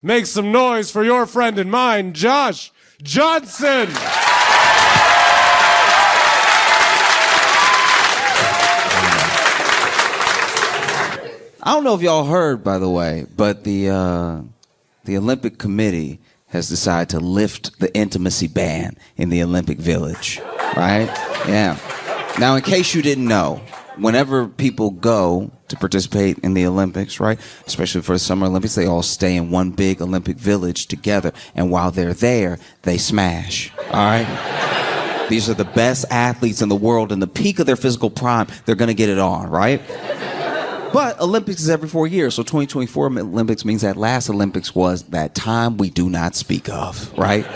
Make some noise for your friend and mine, Josh Johnson. I don't know if y'all heard, by the way, but the Olympic Committee has decided to lift the intimacy ban in the Olympic Village, right? Yeah. Now, in case you didn't know, whenever people go to participate in the Olympics, right, especially for the Summer Olympics, they all stay in one big Olympic village together, and while they're there, they smash, all right? These are the best athletes in the world. In the peak of their physical prime, they're going to get it on, right? But Olympics is every 4 years, so 2024 Olympics means that last Olympics was that time we do not speak of, right?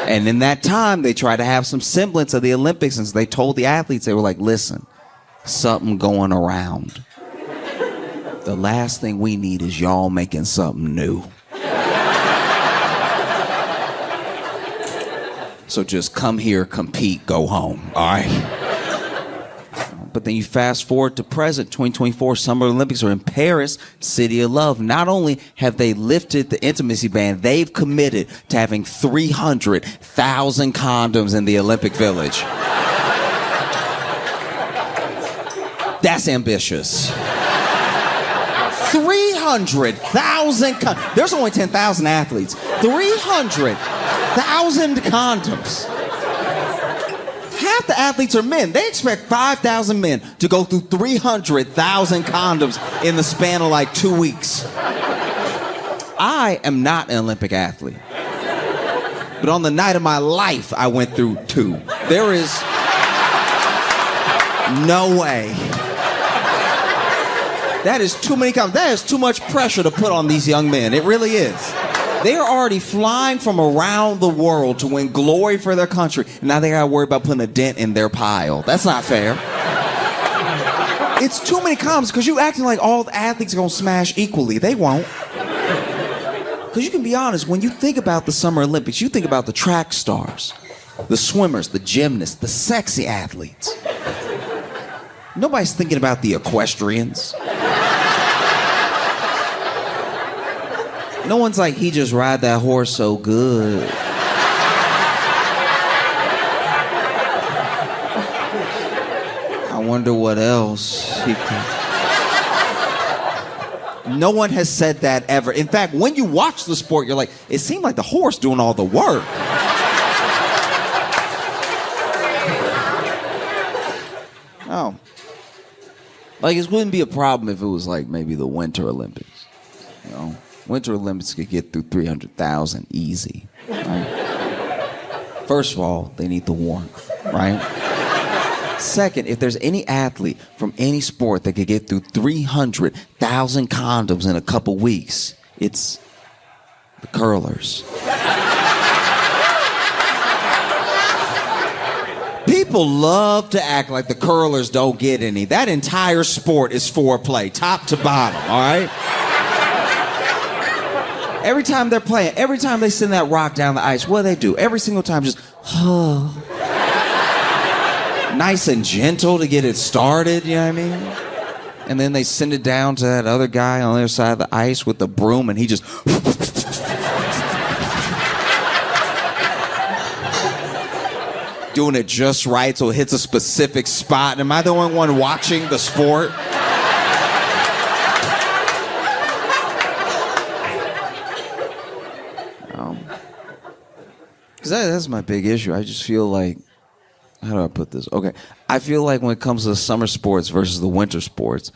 And in that time, they tried to have some semblance of the Olympics, and so they told the athletes, they were like, listen, something going around. The last thing we need is y'all making something new. So just come here, compete, go home, all right? But then you fast forward to present, 2024 Summer Olympics are in Paris, City of Love. Not only have they lifted the intimacy ban, they've committed to having 300,000 condoms in the Olympic Village. That's ambitious. 300,000 condoms. There's only 10,000 athletes. 300,000 condoms. Half the athletes are men. They expect 5,000 men to go through 300,000 condoms in the span of like 2 weeks. I am not an Olympic athlete. But on the night of my life, I went through 2. There is no way. That is too many condoms. That is too much pressure to put on these young men. It really is. They are already flying from around the world to win glory for their country. And now they gotta worry about putting a dent in their pile. That's not fair. It's too many condoms because you acting like all the athletes are gonna smash equally. They won't. Because you can be honest, when you think about the Summer Olympics, you think about the track stars, the swimmers, the gymnasts, the sexy athletes. Nobody's thinking about the equestrians. No one's like, he just ride that horse so good. I wonder what else he can... No one has said that ever. In fact, when you watch the sport, you're like, it seemed like the horse doing all the work. Oh. Like, it wouldn't be a problem if it was like maybe the Winter Olympics, you know? Winter Olympics could get through 300,000 easy, right? First of all, they need the warmth, right? Second, if there's any athlete from any sport that could get through 300,000 condoms in a couple weeks, it's the curlers. People love to act like the curlers don't get any. That entire sport is foreplay, top to bottom, all right? Every time they're playing, every time they send that rock down the ice, what do they do? Every single time, just, oh. Nice and gentle to get it started, you know what I mean? And then they send it down to that other guy on the other side of the ice with the broom, and he just... doing it just right so it hits a specific spot. Am I the only one watching the sport? Because that's my big issue. I just feel like, how do I put this? Okay, I feel like when it comes to the summer sports versus the winter sports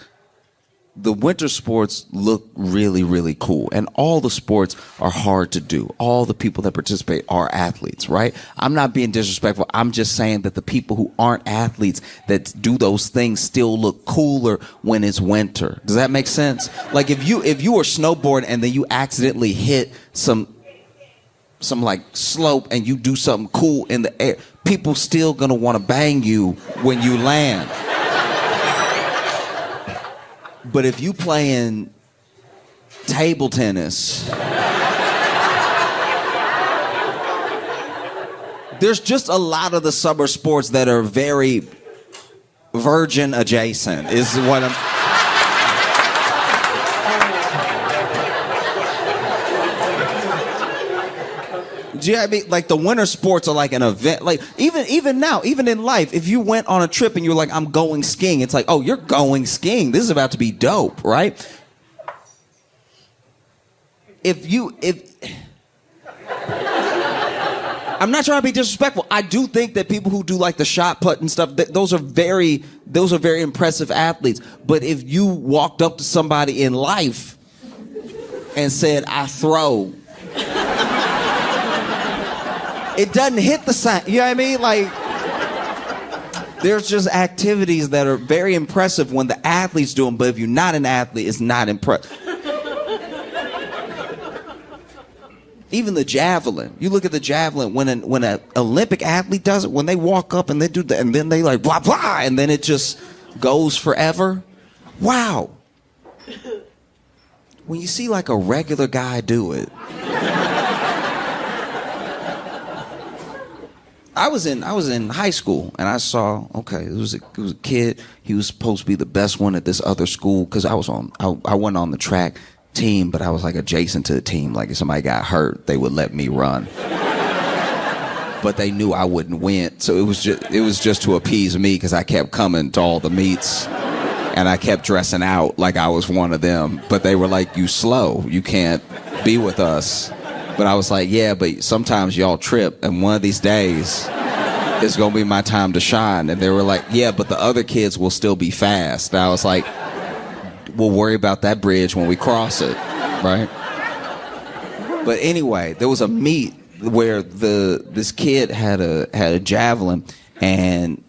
look really, really cool. And all the sports are hard to do. All the people that participate are athletes, right? I'm not being disrespectful. I'm just saying that the people who aren't athletes that do those things still look cooler when it's winter. Does that make sense? Like if you are snowboarding and then you accidentally hit some like slope and you do something cool in the air, people still gonna want to bang you when you land. But if you playing table tennis, there's just a lot of the summer sports that are very virgin adjacent is what I'm... Do you know what I mean? Like the winter sports are like an event. Like even now, even in life, if you went on a trip and you were like, I'm going skiing, it's like, oh, you're going skiing. This is about to be dope, right? If I'm not trying to be disrespectful. I do think that people who do like the shot put and stuff, those are very impressive athletes. But if you walked up to somebody in life and said, I throw, it doesn't hit the same. You know what I mean? Like, there's just activities that are very impressive when the athletes do them, but if you're not an athlete, it's not impressive. Even the javelin. You look at the javelin, when an Olympic athlete does it, when they walk up and they do that, and then they like blah blah, and then it just goes forever. Wow. When you see like a regular guy do it. I was in high school and I saw, okay, it was a kid. He was supposed to be the best one at this other school because I went on the track team, but I was like adjacent to the team. Like if somebody got hurt, they would let me run. But they knew I wouldn't win, so it was just to appease me because I kept coming to all the meets and I kept dressing out like I was one of them. But they were like, "You slow, you can't be with us." But I was like, "Yeah, but sometimes y'all trip, and one of these days it's gonna be my time to shine." And they were like, "Yeah, but the other kids will still be fast." And I was like, we'll worry about that bridge when we cross it, right? But anyway, there was a meet where this kid had a javelin, and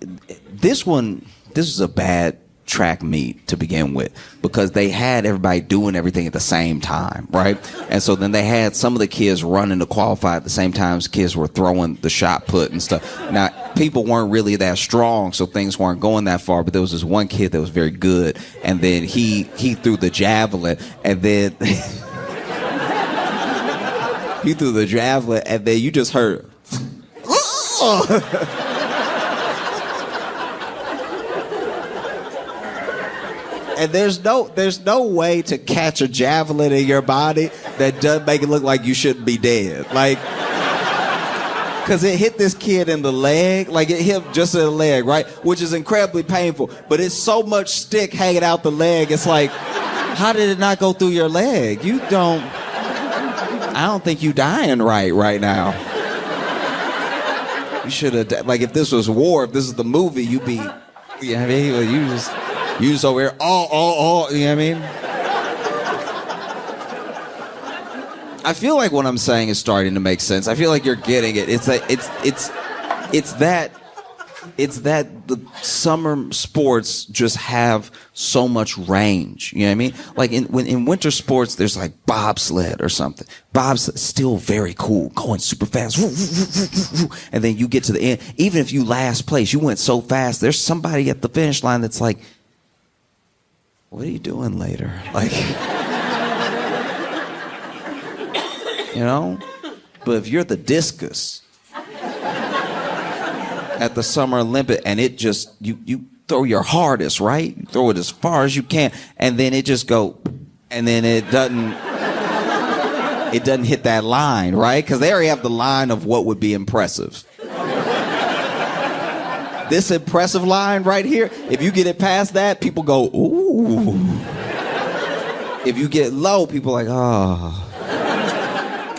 this was a bad track meet to begin with because they had everybody doing everything at the same time, right? And so then they had some of the kids running to qualify at the same time as kids were throwing the shot put and stuff. Now, people weren't really that strong, so things weren't going that far, but there was this one kid that was very good, and then he threw the javelin, and then he threw the javelin, and then you just heard and there's no way to catch a javelin in your body that doesn't make it look like you shouldn't be dead. Like, because it hit this kid in the leg, like it hit just in the leg, right? Which is incredibly painful, but it's so much stick hanging out the leg. It's like, how did it not go through your leg? I don't think you dying right now. You should have, like if this was war, if this is the movie, you'd be, you know what I mean? You just over here, you know what I mean? I feel like what I'm saying is starting to make sense. I feel like you're getting it. It's that the summer sports just have so much range. You know what I mean? Like in winter sports, there's like bobsled or something. Bobsled, still very cool, going super fast. And then you get to the end. Even if you last place, you went so fast, there's somebody at the finish line that's like, what are you doing later? Like, you know? But if you're the discus at the Summer Olympic and it just, you throw your hardest, right? You throw it as far as you can, and then it just go, and then it doesn't hit that line, right? Because they already have the line of what would be impressive. This impressive line right here, if you get it past that, people go, ooh. If you get low, people are like, oh.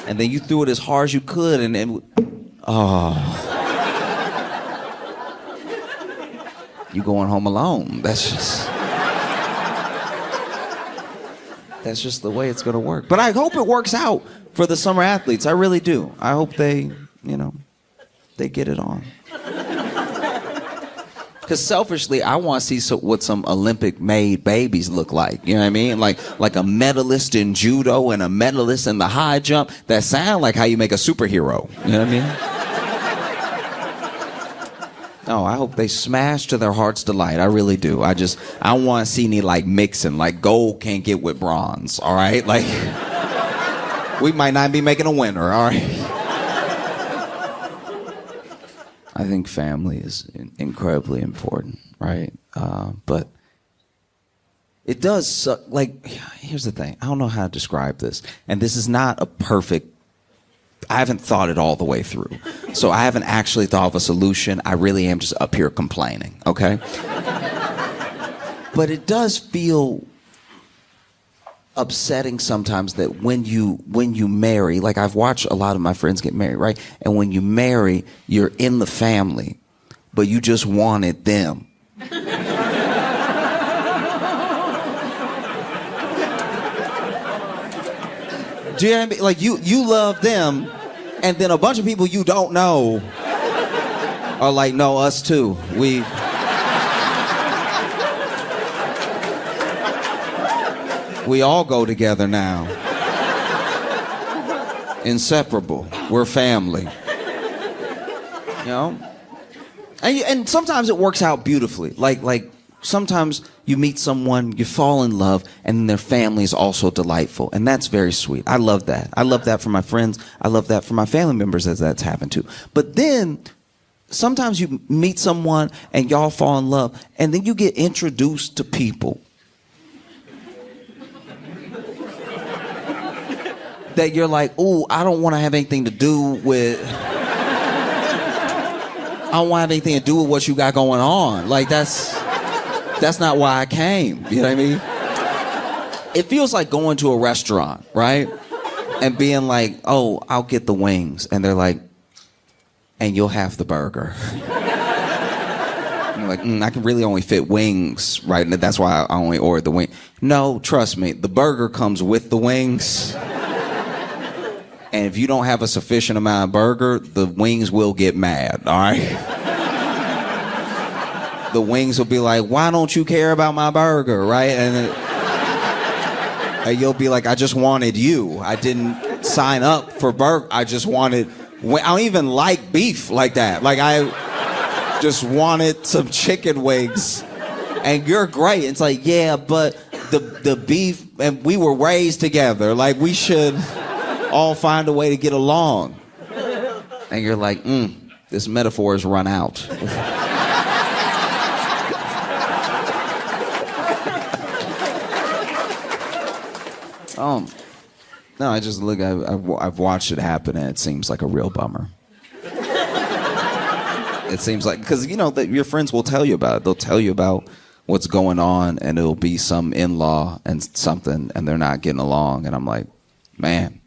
And then you threw it as hard as you could, and then, oh. You going home alone. That's just the way it's going to work. But I hope it works out for the summer athletes. I really do. I hope they get it on. Because selfishly, I want to see what some Olympic-made babies look like. You know what I mean? Like a medalist in judo and a medalist in the high jump. That sound like how you make a superhero. You know what I mean? No, I hope they smash to their heart's delight. I really do. I want to see any like mixing. Like gold can't get with bronze. All right? Like we might not be making a winner. All right? I think family is incredibly important, right? But it does suck. Like, here's the thing. I don't know how to describe this. And this is not a perfect haven't thought it all the way through. So I haven't actually thought of a solution. I really am just up here complaining, okay? But it does feel upsetting sometimes that when you marry, like I've watched a lot of my friends get married, right? And when you marry, you're in the family, but you just wanted them. Do you know what I mean? Like you love them, and then a bunch of people you don't know are like, no, us too. We all go together now. Inseparable. We're family. You know? And sometimes it works out beautifully. Like sometimes you meet someone, you fall in love, and their family is also delightful. And that's very sweet. I love that. I love that for my friends. I love that for my family members as that's happened to. But then sometimes you meet someone and y'all fall in love, and then you get introduced to people that you're like, ooh, I don't want to have anything to do with... I don't want to have anything to do with what you got going on. Like, that's not why I came. You know what I mean? It feels like going to a restaurant, right? And being like, oh, I'll get the wings. And they're like, and you'll have the burger. And you're like, I can really only fit wings, right? And that's why I only ordered the wing. No, trust me, the burger comes with the wings. And if you don't have a sufficient amount of burger, the wings will get mad, all right? The wings will be like, why don't you care about my burger, right? And you'll be like, I just wanted you. I didn't sign up for burger. I just wanted... I don't even like beef like that. Like, I just wanted some chicken wings. And you're great. It's like, yeah, but the beef... And we were raised together. Like, we should... all find a way to get along. And you're like, this metaphor has run out. No, I just look, I've watched it happen, and it seems like a real bummer. It seems like, because, you know, that your friends will tell you about it. They'll tell you about what's going on, and it'll be some in-law and something, and they're not getting along. And I'm like, man,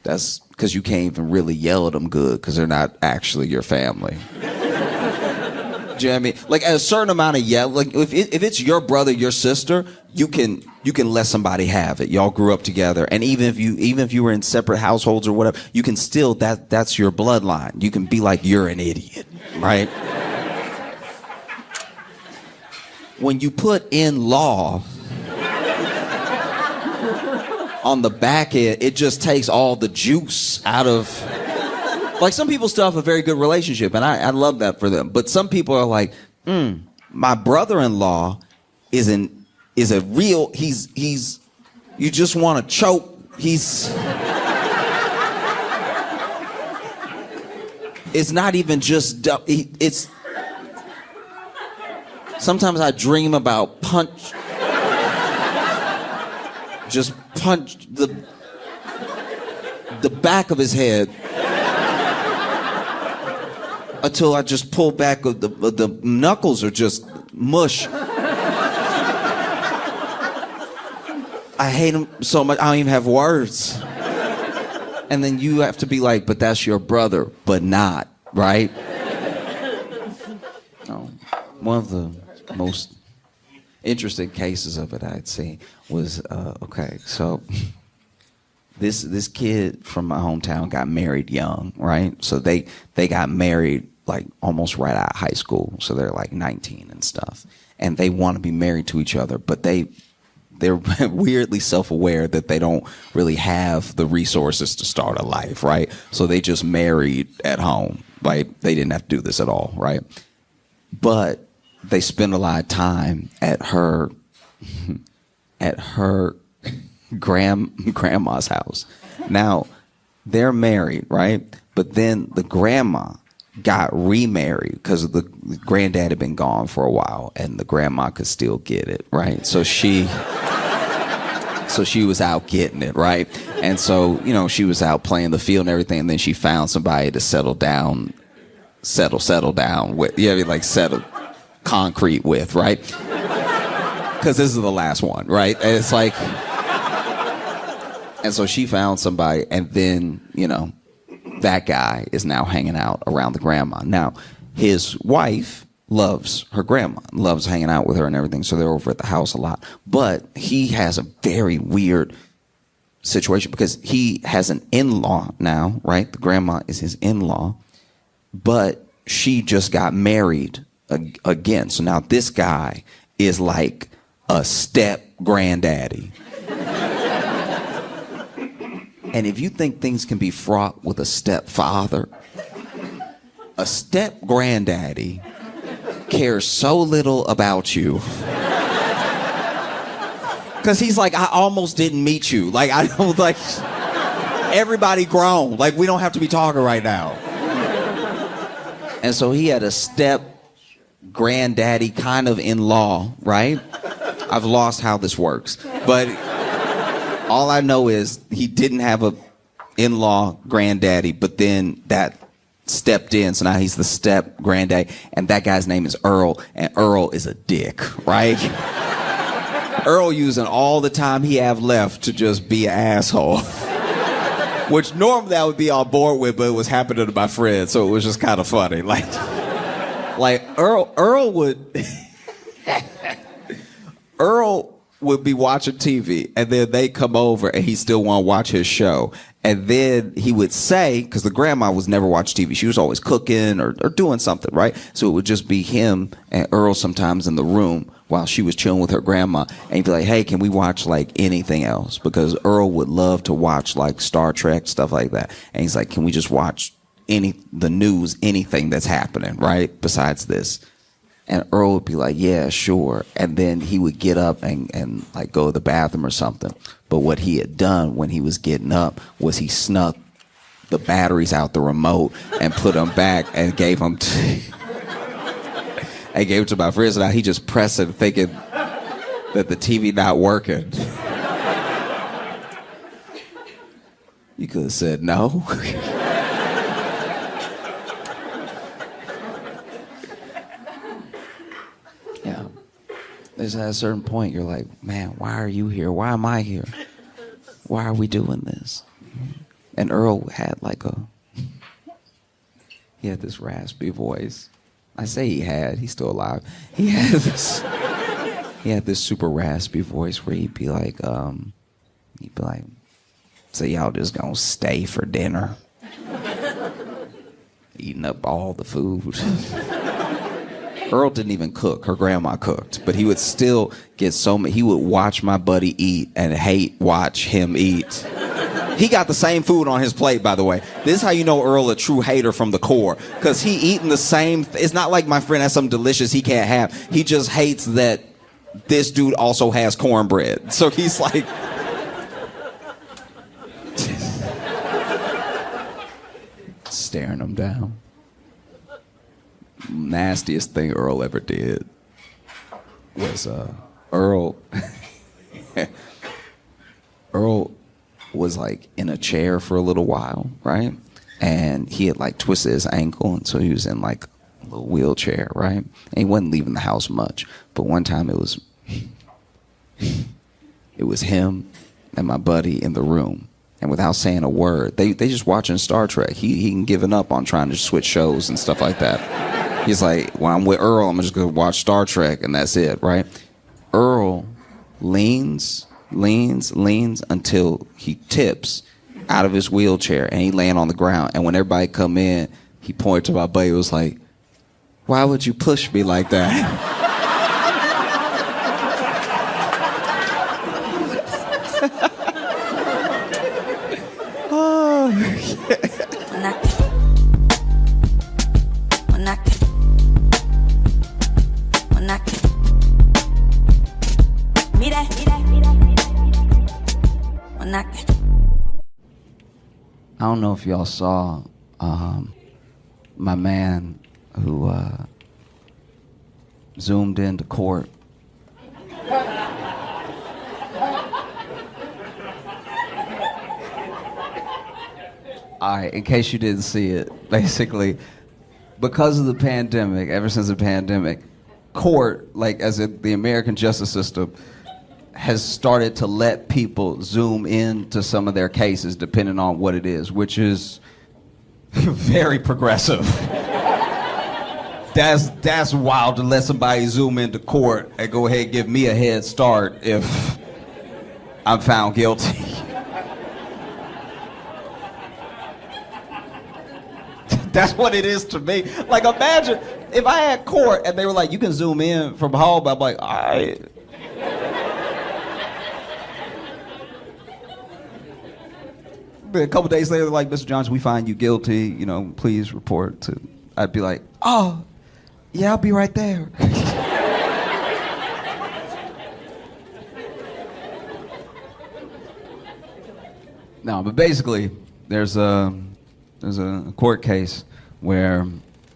that's because you can't even really yell at them good because they're not actually your family. Do you know what I mean? Like, at a certain amount of yell, like if it's your brother, your sister, you can let somebody have it. Y'all grew up together, and even if you were in separate households or whatever, you can still that's your bloodline. You can be like, you're an idiot, right? When you put in law on the back end, it just takes all the juice out of... Like, some people still have a very good relationship, and I love that for them. But some people are like, my brother-in-law is a real... He's... You just want to choke. He's... It's not even just... It's... Sometimes I dream about just punch the back of his head until I just pull back. The knuckles are just mush. I hate him so much, I don't even have words. And then you have to be like, but that's your brother, but not, right? No. One of the most interesting cases of it I'd seen was, okay, so this kid from my hometown got married young, right? So they got married like almost right out of high school. So they're like 19 and stuff. And they want to be married to each other, but they're weirdly self-aware that they don't really have the resources to start a life, right? So they just married at home. Like, they didn't have to do this at all, right? But they spend a lot of time at her grandma's house. Now, they're married, right? But then the grandma got remarried because the granddad had been gone for a while, and the grandma could still get it, right? So she So she was out getting it, right? And so, she was out playing the field and everything, and then she found somebody to settle down with. Settle concrete with, right? Because this is the last one, right? And it's like, and so she found somebody, and then, that guy is now hanging out around the grandma. Now, his wife loves her grandma, loves hanging out with her and everything, so they're over at the house a lot. But he has a very weird situation because he has an in-law now, right? The grandma is his in-law, but she just got married again. So now this guy is like a step granddaddy. And if you think things can be fraught with a stepfather, a step granddaddy cares so little about you. Because he's like, I almost didn't meet you. Like, I don't, like, everybody grown. Like, we don't have to be talking right now. And so he had a step granddaddy kind of in-law, right? I've lost how this works. But all I know is he didn't have a in-law granddaddy, but then that stepped in, so now he's the step granddaddy, and that guy's name is Earl, and Earl is a dick, right? Earl using all the time he have left to just be an asshole. Which normally I would be on board with, but it was happening to my friend, so it was just kind of funny. Like Earl would be watching TV, and then they come over, and he still want to watch his show. And then he would say, because the grandma was never watching TV, she was always cooking or doing something, right? So it would just be him and Earl sometimes in the room while she was chilling with her grandma. And he'd be like, hey, can we watch like anything else? Because Earl would love to watch like Star Trek, stuff like that. And he's like, can we just watch the news, anything that's happening, right? Besides this. And Earl would be like, yeah, sure. And then he would get up and like go to the bathroom or something. But what he had done when he was getting up was he snuck the batteries out the remote and put them back and gave them to my friends. And now he just pressed it thinking that the TV not working. You could have said no. Yeah. There's at a certain point you're like, man, why are you here? Why am I here? Why are we doing this? And Earl had he had this raspy voice. I say he's still alive. He had this super raspy voice where he'd be like, so y'all just gonna stay for dinner? Eating up all the food. Earl didn't even cook. Her grandma cooked. But he would still get he would watch my buddy eat and watch him eat. He got the same food on his plate, by the way. This is how you know Earl a true hater from the core. Because he eating the same... It's not like my friend has something delicious he can't have. He just hates that this dude also has cornbread. So he's like... staring him down. Nastiest thing Earl ever did was Earl was like in a chair for a little while, right? And he had like twisted his ankle, and so he was in like a little wheelchair, right? And he wasn't leaving the house much. But one time it was him and my buddy in the room. And without saying a word, they just watching Star Trek. He given up on trying to switch shows and stuff like that. He's like, when I'm with Earl, I'm just going to watch Star Trek, and that's it, right? Earl leans until he tips out of his wheelchair, and he laying on the ground. And when everybody come in, he pointed to my buddy. He was like, why would you push me like that? I don't know if y'all saw my man who zoomed into court. All right, in case you didn't see it, basically, because of the pandemic, ever since the pandemic, court, like as in the American justice system, has started to let people zoom into some of their cases depending on what it is, which is very progressive. That's wild to let somebody zoom into court and go ahead and give me a head start if I'm found guilty. That's what it is to me. Like, imagine if I had court and they were like, you can zoom in from home, I'm like, all right. But a couple days later, they're like, Mr. Johnson, we find you guilty, you know, please report to. I'd be like, oh, yeah, I'll be right there. No, but basically, there's a court case where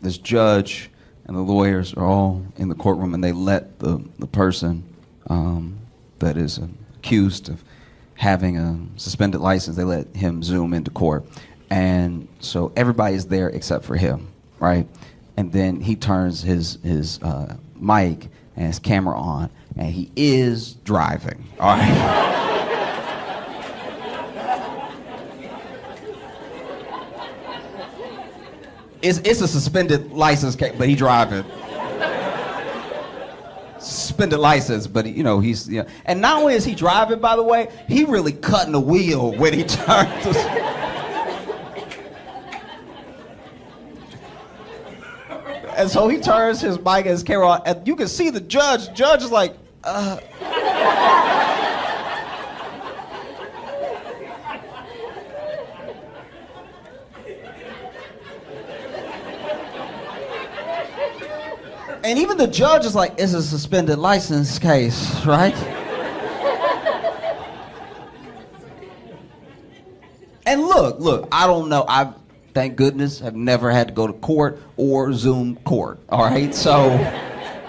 this judge and the lawyers are all in the courtroom, and they let the person that is accused of having a suspended license, they let him zoom into court. And so everybody's there except for him, right? And then he turns his mic and his camera on, and he is driving, all right? It's a suspended license case, but he driving. Suspended license, but you know, he's, you know. And not only is he driving, by the way, he really cutting the wheel when he turns. And so he turns his mic and his camera on, and you can see the judge. The judge is like, And even the judge is like, it's a suspended license case, right? And look, I don't know. I, thank goodness, have never had to go to court or Zoom court, all right? So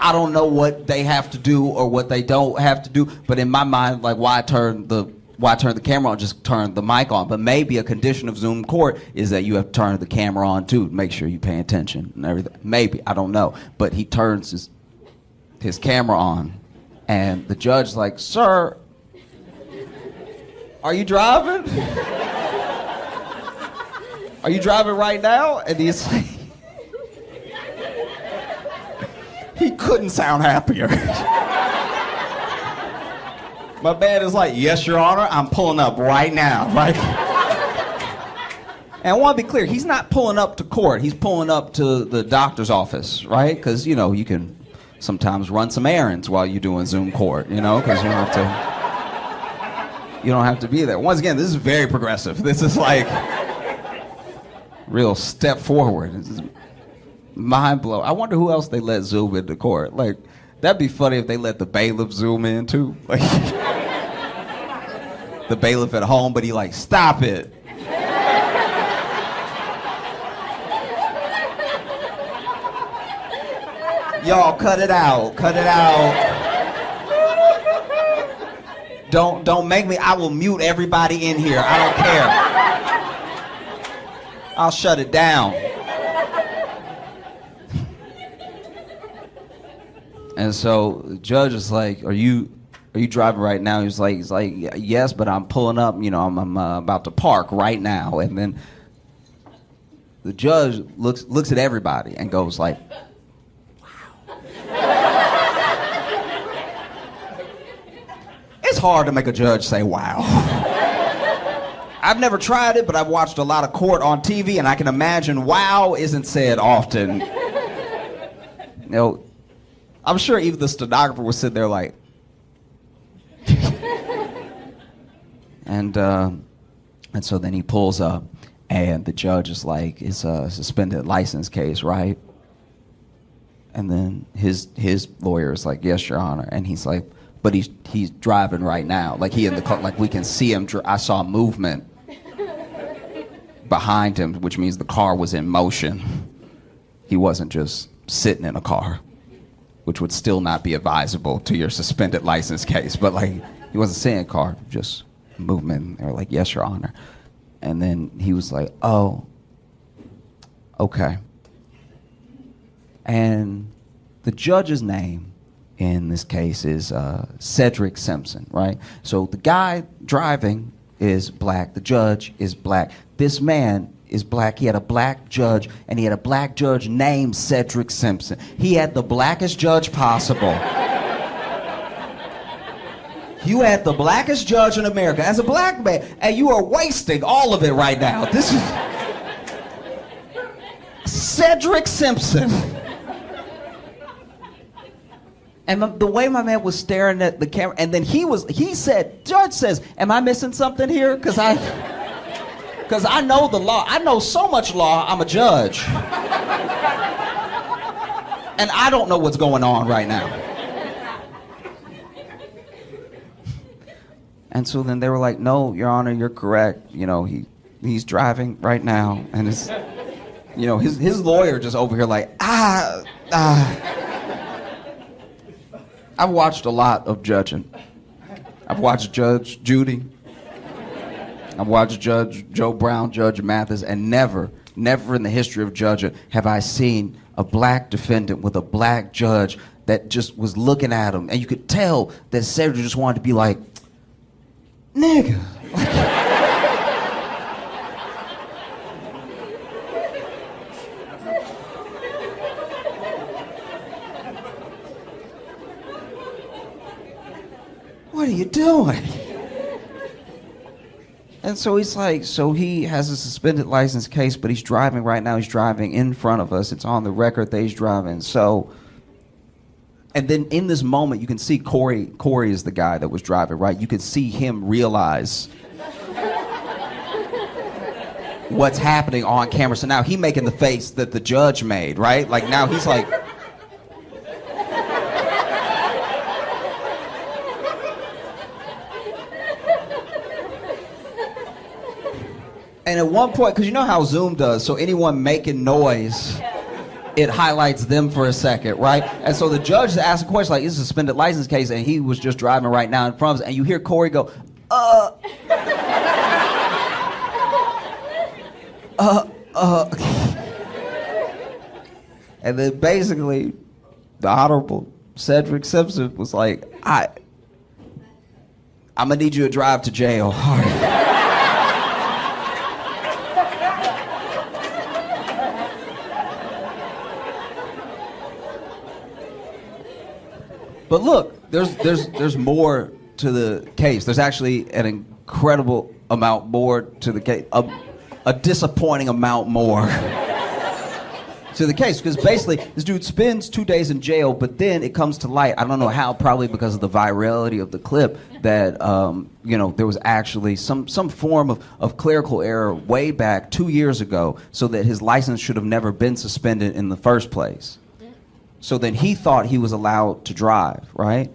I don't know what they have to do or what they don't have to do. But in my mind, like, why turn the camera on, just turn the mic on. But maybe a condition of Zoom court is that you have to turn the camera on too, to make sure you pay attention and everything. Maybe, I don't know. But he turns his camera on, and the judge's like, sir, are you driving? Are you driving right now? And he's like, he couldn't sound happier. My man is like, yes, Your Honor, I'm pulling up right now, right? And I want to be clear, he's not pulling up to court. He's pulling up to the doctor's office, right? Because, you know, you can sometimes run some errands while you're doing Zoom court, you know, because you don't have to be there. Once again, this is very progressive. This is like real step forward. This is mind blowing. I wonder who else they let Zoom into court. Like, that'd be funny if they let the bailiff Zoom in too. Like, the bailiff at home, but he like, stop it. Y'all, cut it out. Cut it out. Don't make me. I will mute everybody in here. I don't care. I'll shut it down. And so the judge is like, are you driving right now? He's like, yes, but I'm pulling up, you know, I'm about to park right now. And then the judge looks at everybody and goes like, it's hard to make a judge say wow. I've never tried it, but I've watched a lot of court on TV, and I can imagine wow isn't said often. You know, I'm sure even the stenographer was sitting there like, and so then he pulls up, and the judge is like, it's a suspended license case, right? And then his lawyer is like, yes, Your Honor. And he's like, but he's driving right now. Like, he in the car, like we can see him. I saw movement behind him, which means the car was in motion. He wasn't just sitting in a car, which would still not be advisable to your suspended license case. But like, he wasn't saying car, just movement. They were like, yes, Your Honor. And then he was like, oh, okay. And the judge's name in this case is Cedric Simpson, right? So the guy driving is black. The judge is black. This man is black. He had a black judge, and he had a black judge named Cedric Simpson. He had the blackest judge possible. You had the blackest judge in America as a black man, and you are wasting all of it right now. This is Cedric Simpson. And the way my man was staring at the camera, and then he said, judge says, am I missing something here? Because I know the law. I know so much law, I'm a judge. And I don't know what's going on right now. And so then they were like, no, Your Honor, you're correct. You know, he's driving right now. And it's, you know, his lawyer just over here like, I've watched a lot of judging. I've watched Judge Judy. I've watched Judge Joe Brown, Judge Mathis, and never in the history of judging have I seen a black defendant with a black judge that just was looking at him. And you could tell that Cedric just wanted to be like, nigga. What are you doing? And so he's like, so he has a suspended license case, but he's driving right now. He's driving in front of us. It's on the record that he's driving. So, and then in this moment, you can see Corey is the guy that was driving, right? You can see him realize what's happening on camera. So now he's making the face that the judge made, right? Like now he's like, and at one point, because you know how Zoom does, so anyone making noise, it highlights them for a second, right? And so the judge is asking questions like, it's a suspended license case, and he was just driving right now in front of us, and you hear Corey go, And then basically, the Honorable Cedric Simpson was like, I'm gonna need you to drive to jail. But look, there's more to the case. There's actually an incredible amount more to the case, a disappointing amount more to the case. Because basically, this dude spends 2 days in jail, but then it comes to light. I don't know how, probably because of the virality of the clip, that there was actually some form of clerical error way back 2 years ago, so that his license should have never been suspended in the first place. So then he thought he was allowed to drive, right?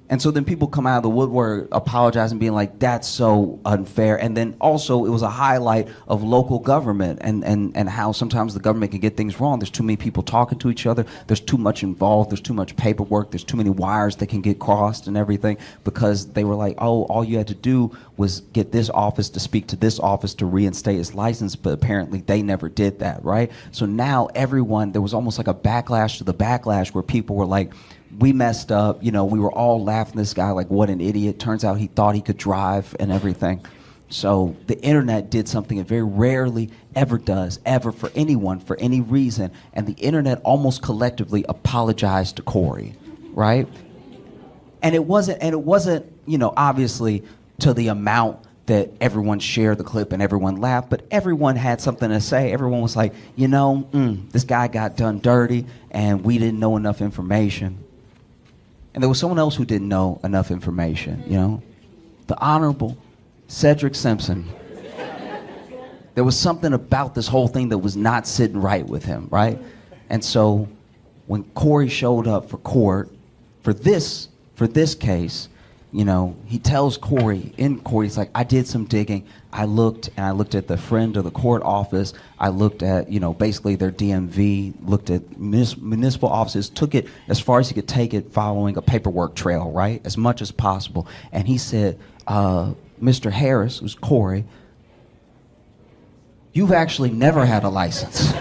And so then people come out of the woodwork apologizing, being like, that's so unfair. And then also it was a highlight of local government and how sometimes the government can get things wrong. There's too many people talking to each other. There's too much involved. There's too much paperwork. There's too many wires that can get crossed and everything, because they were like, oh, all you had to do was get this office to speak to this office to reinstate his license, but apparently they never did that, right? So now there was almost like a backlash to the backlash, where people were like, we messed up, we were all laughing at this guy like, what an idiot. Turns out he thought he could drive and everything. So the internet did something it very rarely ever does, ever, for anyone, for any reason. And the internet almost collectively apologized to Corey, right? And it wasn't, obviously to the amount that everyone shared the clip and everyone laughed, but everyone had something to say. Everyone was like, this guy got done dirty and we didn't know enough information. And there was someone else who didn't know enough information, the Honorable Cedric Simpson. There was something about this whole thing that was not sitting right with him, right? And so when Corey showed up for court for this case, he tells Corey, he's like, I did some digging. I looked at the friend of the court office. I looked at, basically their DMV, looked at municipal offices, took it as far as he could take it, following a paperwork trail, right? As much as possible. And he said, Mr. Harris, who's Corey, you've actually never had a license.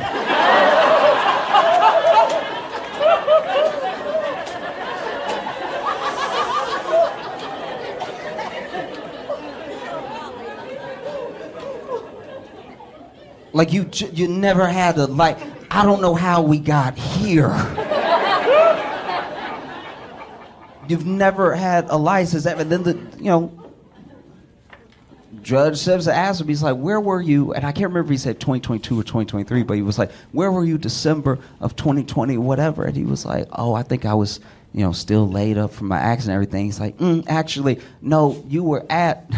Like you never had a I don't know how we got here. You've never had a license. And then Judge Simpson asked him, he's like, where were you? And I can't remember if he said 2022 or 2023, but he was like, where were you December of 2020 or whatever? And he was like, oh, I think I was, still laid up from my accident and everything. He's like, actually, no, you were at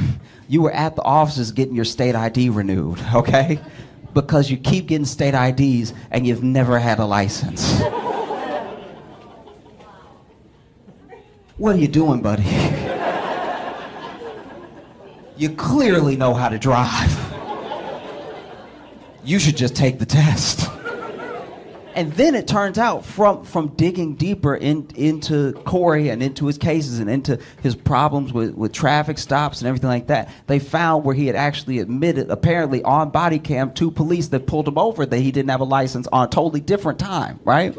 the offices getting your state ID renewed, okay? Because you keep getting state IDs and you've never had a license. What are you doing, buddy? You clearly know how to drive. You should just take the test. And then it turns out from digging deeper into Corey and into his cases and into his problems with traffic stops and everything like that, they found where he had actually admitted, apparently on body cam, to police that pulled him over that he didn't have a license on a totally different time, right?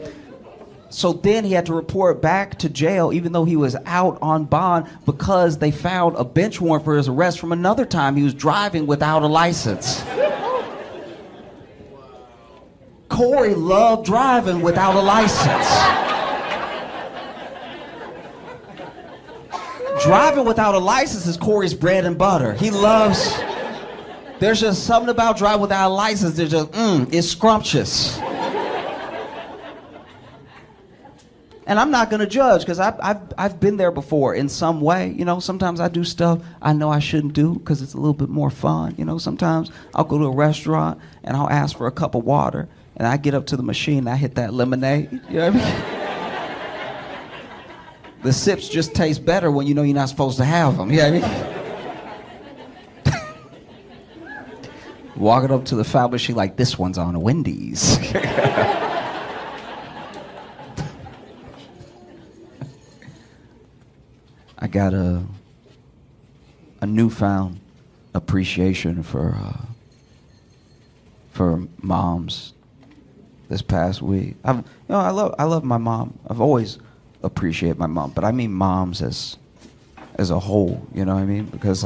So then he had to report back to jail even though he was out on bond because they found a bench warrant for his arrest from another time he was driving without a license. Corey loved driving without a license. Driving without a license is Corey's bread and butter. He loves, there's just something about driving without a license, there's just, it's scrumptious. And I'm not gonna judge, because I've been there before in some way. Sometimes I do stuff I know I shouldn't do because it's a little bit more fun. Sometimes I'll go to a restaurant and I'll ask for a cup of water, and I get up to the machine and I hit that lemonade. You know what I mean? The sips just taste better when you know you're not supposed to have them. You know what I mean? Walking up to the foul machine like, this one's on a Wendy's. I got a newfound appreciation for moms this past week. I love my mom. I've always appreciated my mom, but I mean moms as a whole. You know what I mean? Because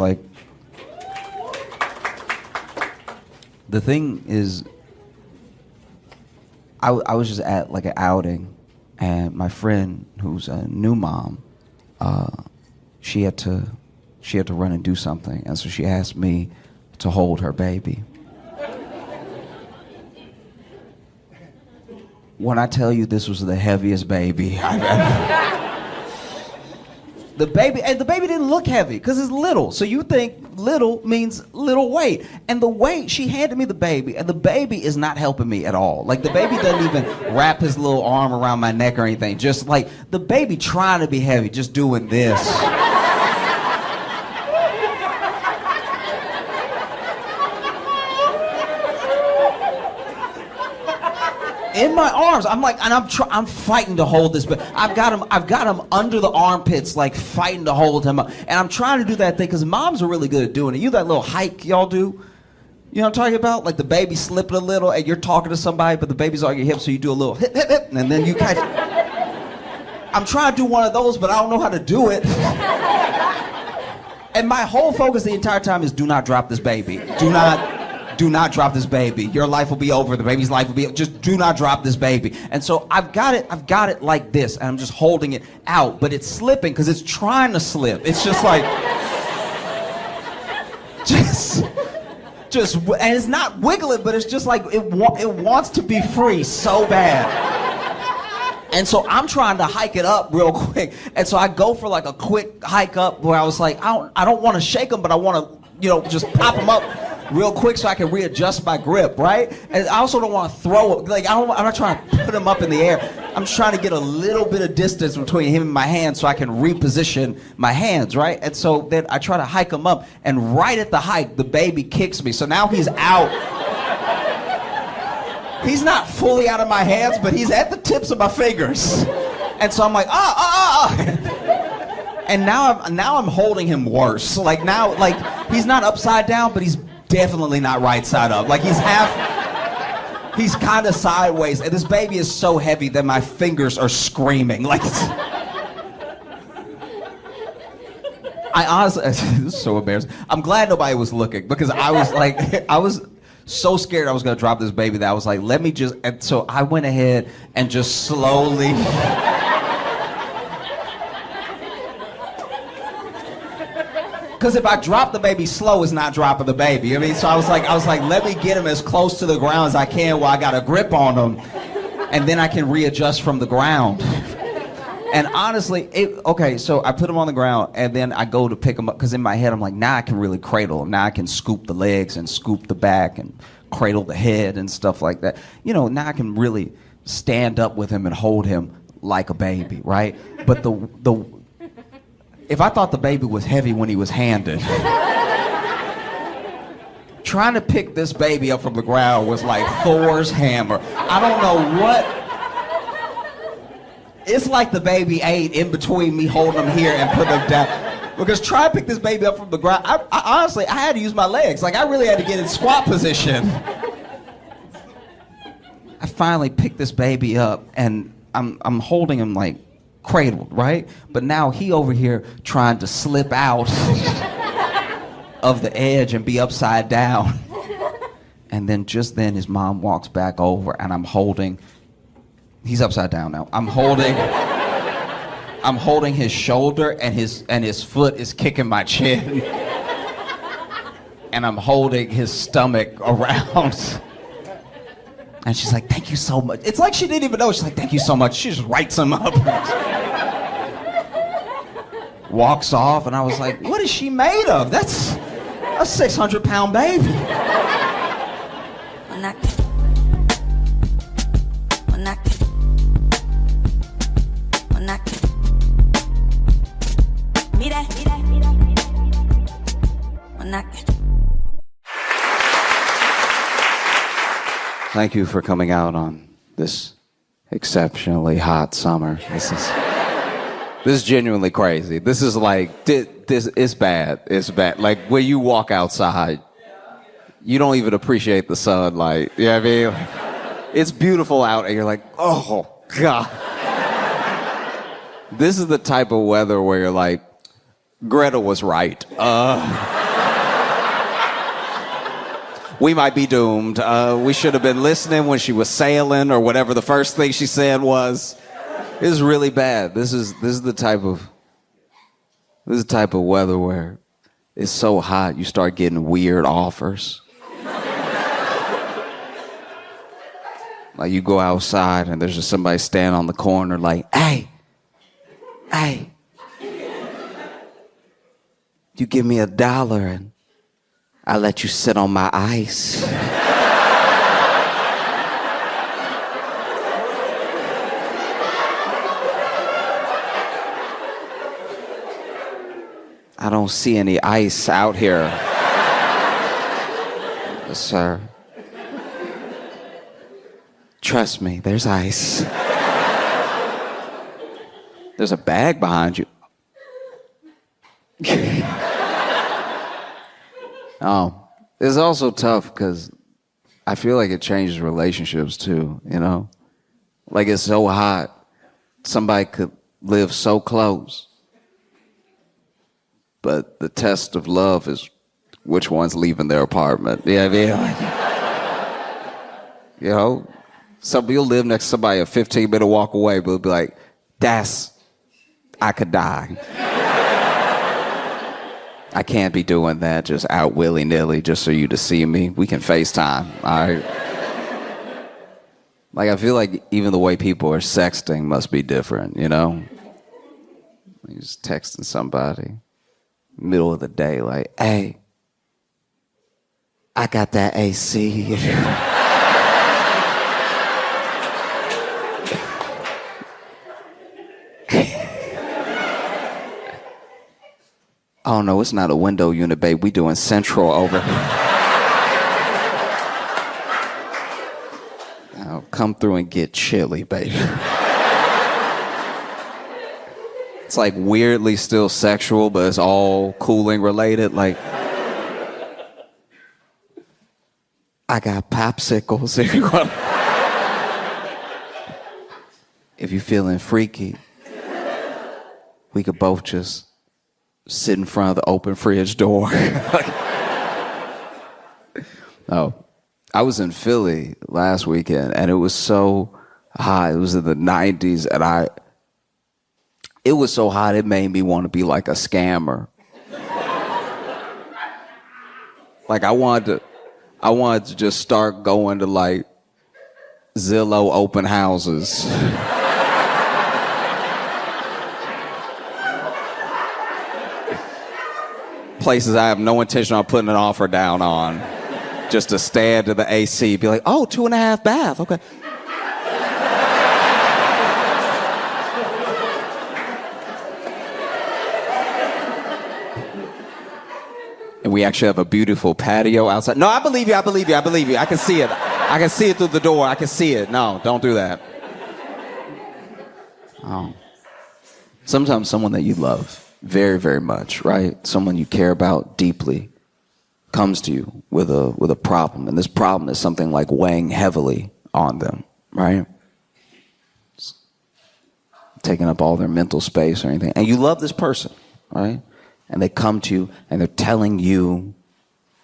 the thing is, I was just at an outing, and my friend who's a new mom. She had to run and do something, and so she asked me to hold her baby. When I tell you this was the heaviest baby I've ever... The baby didn't look heavy because it's little, so you think little means little weight. And the weight, she handed me the baby, and the baby is not helping me at all. Like, the baby doesn't even wrap his little arm around my neck or anything. Just like the baby trying to be heavy, just doing this. In my arms, I'm like, and I'm fighting to hold this, but I've got him under the armpits, like fighting to hold him up. And I'm trying to do that thing, because moms are really good at doing it. You know that little hike y'all do? You know what I'm talking about? Like the baby slipping a little, and you're talking to somebody, but the baby's on your hip, so you do a little hip, hip, hip, and then you catch it. I'm trying to do one of those, but I don't know how to do it. And my whole focus the entire time is, do not drop this baby. Do not drop this baby. Your life will be over. The baby's life will be, just do not drop this baby. And so I've got it like this, and I'm just holding it out, but it's slipping because it's trying to slip. It's just like, and it's not wiggling, but it's just like, it wants to be free so bad. And so I'm trying to hike it up real quick. And so I go for like a quick hike up where I was like, I don't want to shake them, but I want to, just pop them up real quick so I can readjust my grip, right? And I also don't want to throw it. Like, I'm not trying to put him up in the air. I'm just trying to get a little bit of distance between him and my hands so I can reposition my hands, right? And so then I try to hike him up, and right at the hike, the baby kicks me. So now he's out. He's not fully out of my hands, but he's at the tips of my fingers. And so I'm like, And now I'm holding him worse. Like now, like he's not upside down, but he's definitely not right side up. Like he's kind of sideways, and this baby is so heavy that my fingers are screaming. Like, I honestly, this is so embarrassing. I'm glad nobody was looking, because I was so scared I was gonna drop this baby that I was like, let me just, and so I went ahead and just slowly. Because if I drop the baby slow, it's not dropping the baby. I mean, so I was like, let me get him as close to the ground as I can while I got a grip on him, and then I can readjust from the ground. And honestly, so I put him on the ground, and then I go to pick him up, because in my head I'm like, now I can really cradle him. Now I can scoop the legs and scoop the back and cradle the head and stuff like that. You know, now I can really stand up with him and hold him like a baby, right? But if I thought the baby was heavy when he was handed, trying to pick this baby up from the ground was like Thor's hammer. I don't know what. It's like the baby ate in between me holding him here and putting him down. Because trying to pick this baby up from the ground, I honestly, I had to use my legs. Like, I really had to get in squat position. I finally picked this baby up, and I'm holding him like cradled, right? But now he over here trying to slip out of the edge and be upside down. And then just then his mom walks back over, and he's upside down now. I'm holding his shoulder, and his foot is kicking my chin. And I'm holding his stomach around. And she's like, thank you so much. It's like she didn't even know. She's like, thank you so much. She just writes him up. Walks off, and I was like, what is she made of? That's a 600-pound baby. Thank you for coming out on this exceptionally hot summer. This is genuinely crazy. This is like, this is bad. It's bad. Like, when you walk outside, you don't even appreciate the sunlight. You know what I mean? It's beautiful out, and you're like, oh, God. This is the type of weather where you're like, Greta was right. We might be doomed. We should have been listening when she was sailing, or whatever the first thing she said was. This is really bad. This is the type of weather where it's so hot you start getting weird offers. Like, you go outside and there's just somebody standing on the corner like, hey, you give me $1 and I let you sit on my ice. I don't see any ice out here, sir. Trust me, there's ice. There's a bag behind you. It's also tough because I feel like it changes relationships too, you know? Like, it's so hot, somebody could live so close, but the test of love is which one's leaving their apartment. You know what I mean? You know, you'll live next to somebody a 15-minute walk away, but it'll be like, I could die. I can't be doing that just out willy-nilly just for you to see me. We can FaceTime, all right? Like, I feel like even the way people are sexting must be different, you know? You're just texting somebody, middle of the day, like, hey, I got that AC. Oh, no, it's not a window unit, babe. We doing central over here. Now, come through and get chilly, baby. It's like weirdly still sexual, but it's all cooling related. Like, I got popsicles. If you're feeling freaky, we could both just sit in front of the open fridge door. Oh, I was in Philly last weekend, and it was so hot. It was in the 90s, and it was so hot it made me want to be like a scammer. Like I wanted to just start going to like Zillow open houses. Places I have no intention on putting an offer down on. Just to stand to the AC, be like, oh, 2.5 bath, okay. And we actually have a beautiful patio outside. No, I believe you. I can see it. I can see it through the door. I can see it. No, don't do that. Oh. Sometimes someone that you love very, very much, right? Someone you care about deeply comes to you with a problem. And this problem is something like weighing heavily on them, right? It's taking up all their mental space or anything. And you love this person, right? And they come to you and they're telling you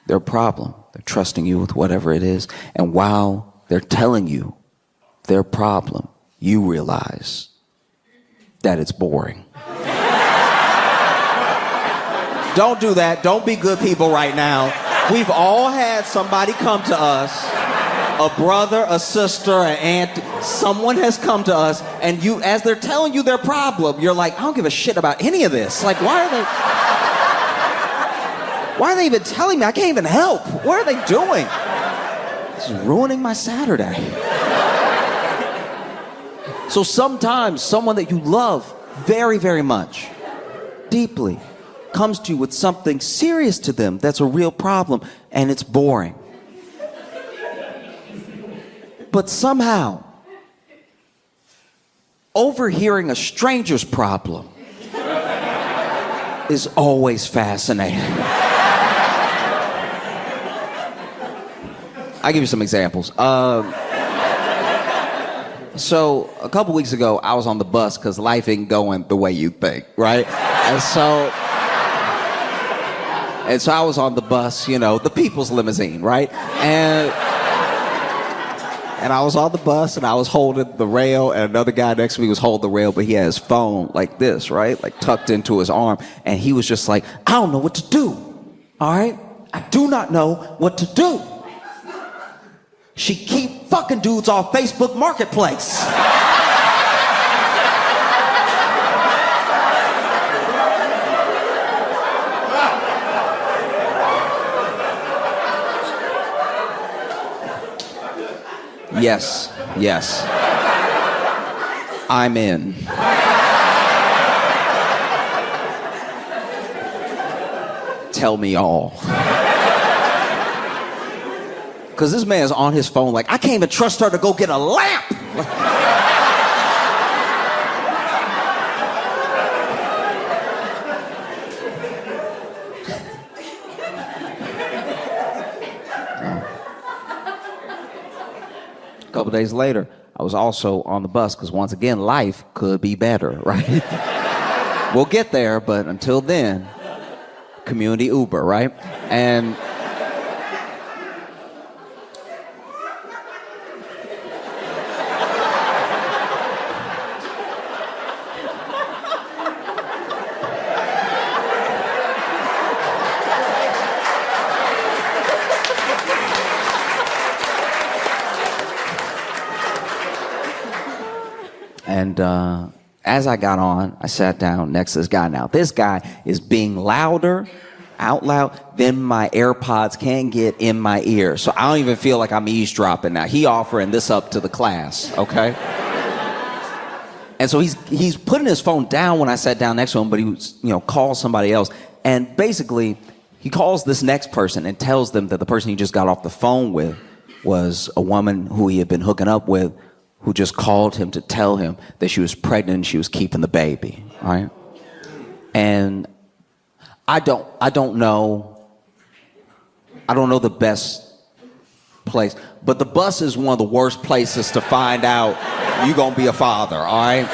their problem. They're trusting you with whatever it is. And while they're telling you their problem, you realize that it's boring. Don't do that. Don't be good people right now. We've all had somebody come to us, a brother, a sister, an aunt. Someone has come to us, and you, as they're telling you their problem, you're like, I don't give a shit about any of this. Like, why are they even telling me? I can't even help. What are they doing? This is ruining my Saturday. So sometimes someone that you love very, very much, deeply, comes to you with something serious to them that's a real problem, and it's boring. But somehow, overhearing a stranger's problem is always fascinating. I'll give you some examples. So a couple weeks ago, I was on the bus because life ain't going the way you think, right? And so I was on the bus, you know, the people's limousine, right? And I was on the bus and I was holding the rail, and another guy next to me was holding the rail, but he had his phone like this, right? Like tucked into his arm. And he was just like, I don't know what to do. All right? I do not know what to do. She keep fucking dudes off Facebook Marketplace. Yes. I'm in. Tell me all. Because this man's on his phone like, I can't even trust her to go get a lamp. A couple days later, I was also on the bus because once again, life could be better, right? We'll get there, but until then, community Uber, right? And as I got on, I sat down next to this guy. Now, this guy is being louder, out loud, than my AirPods can get in my ear. So I don't even feel like I'm eavesdropping now. He offering this up to the class, okay? And so he's putting his phone down when I sat down next to him, but he was, calls somebody else. And basically, he calls this next person and tells them that the person he just got off the phone with was a woman who he had been hooking up with, who just called him to tell him that she was pregnant and she was keeping the baby, right? And I don't know the best place. But the bus is one of the worst places to find out you're gonna be a father, all right?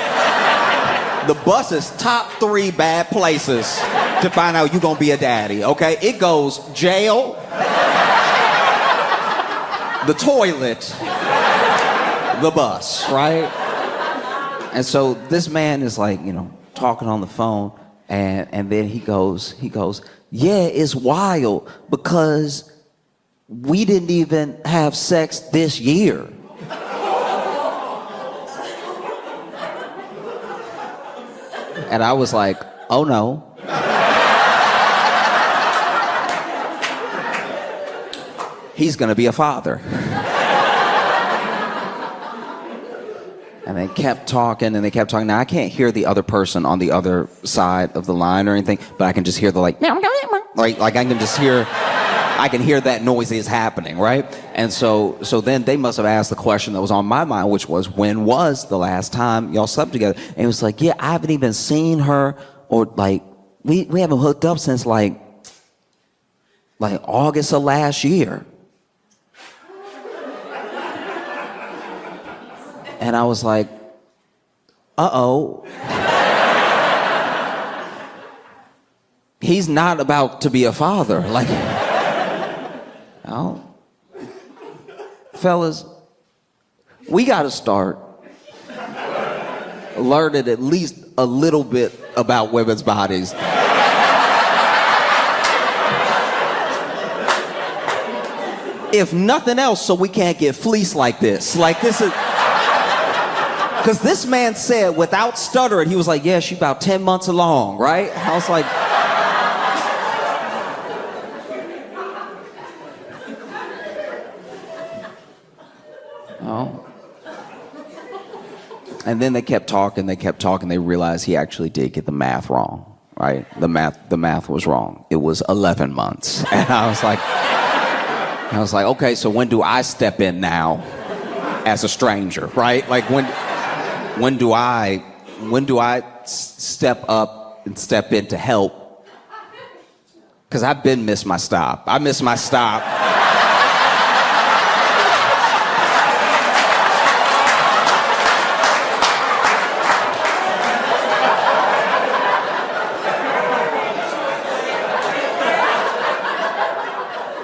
The bus is top 3 bad places to find out you're gonna be a daddy, okay? It goes jail, the toilet, the bus, right? And so this man is like, talking on the phone, and then he goes, yeah, it's wild because we didn't even have sex this year. And I was like, oh no. He's gonna be a father. And they kept talking and they kept talking. Now, I can't hear the other person on the other side of the line or anything, but I can just hear the like I can just hear, I can hear that noise is happening, right? And so then they must have asked the question that was on my mind, which was, when was the last time y'all slept together? And it was like, yeah, I haven't even seen her, or like, we haven't hooked up since like August of last year. And I was like, uh-oh. He's not about to be a father. Like, oh. Fellas, we got to start learning at least a little bit about women's bodies. If nothing else, so we can't get fleeced like this. Like, this is... Because this man said, without stuttering, he was like, yeah, she's about 10 months along, right? I was like... oh. And then they kept talking, they realized he actually did get the math wrong, right? The math was wrong. It was 11 months. And I was like, okay, so when do I step in now as a stranger, right? Like, when do I step up and step in to help? Because I've been missed my stop. I missed my stop.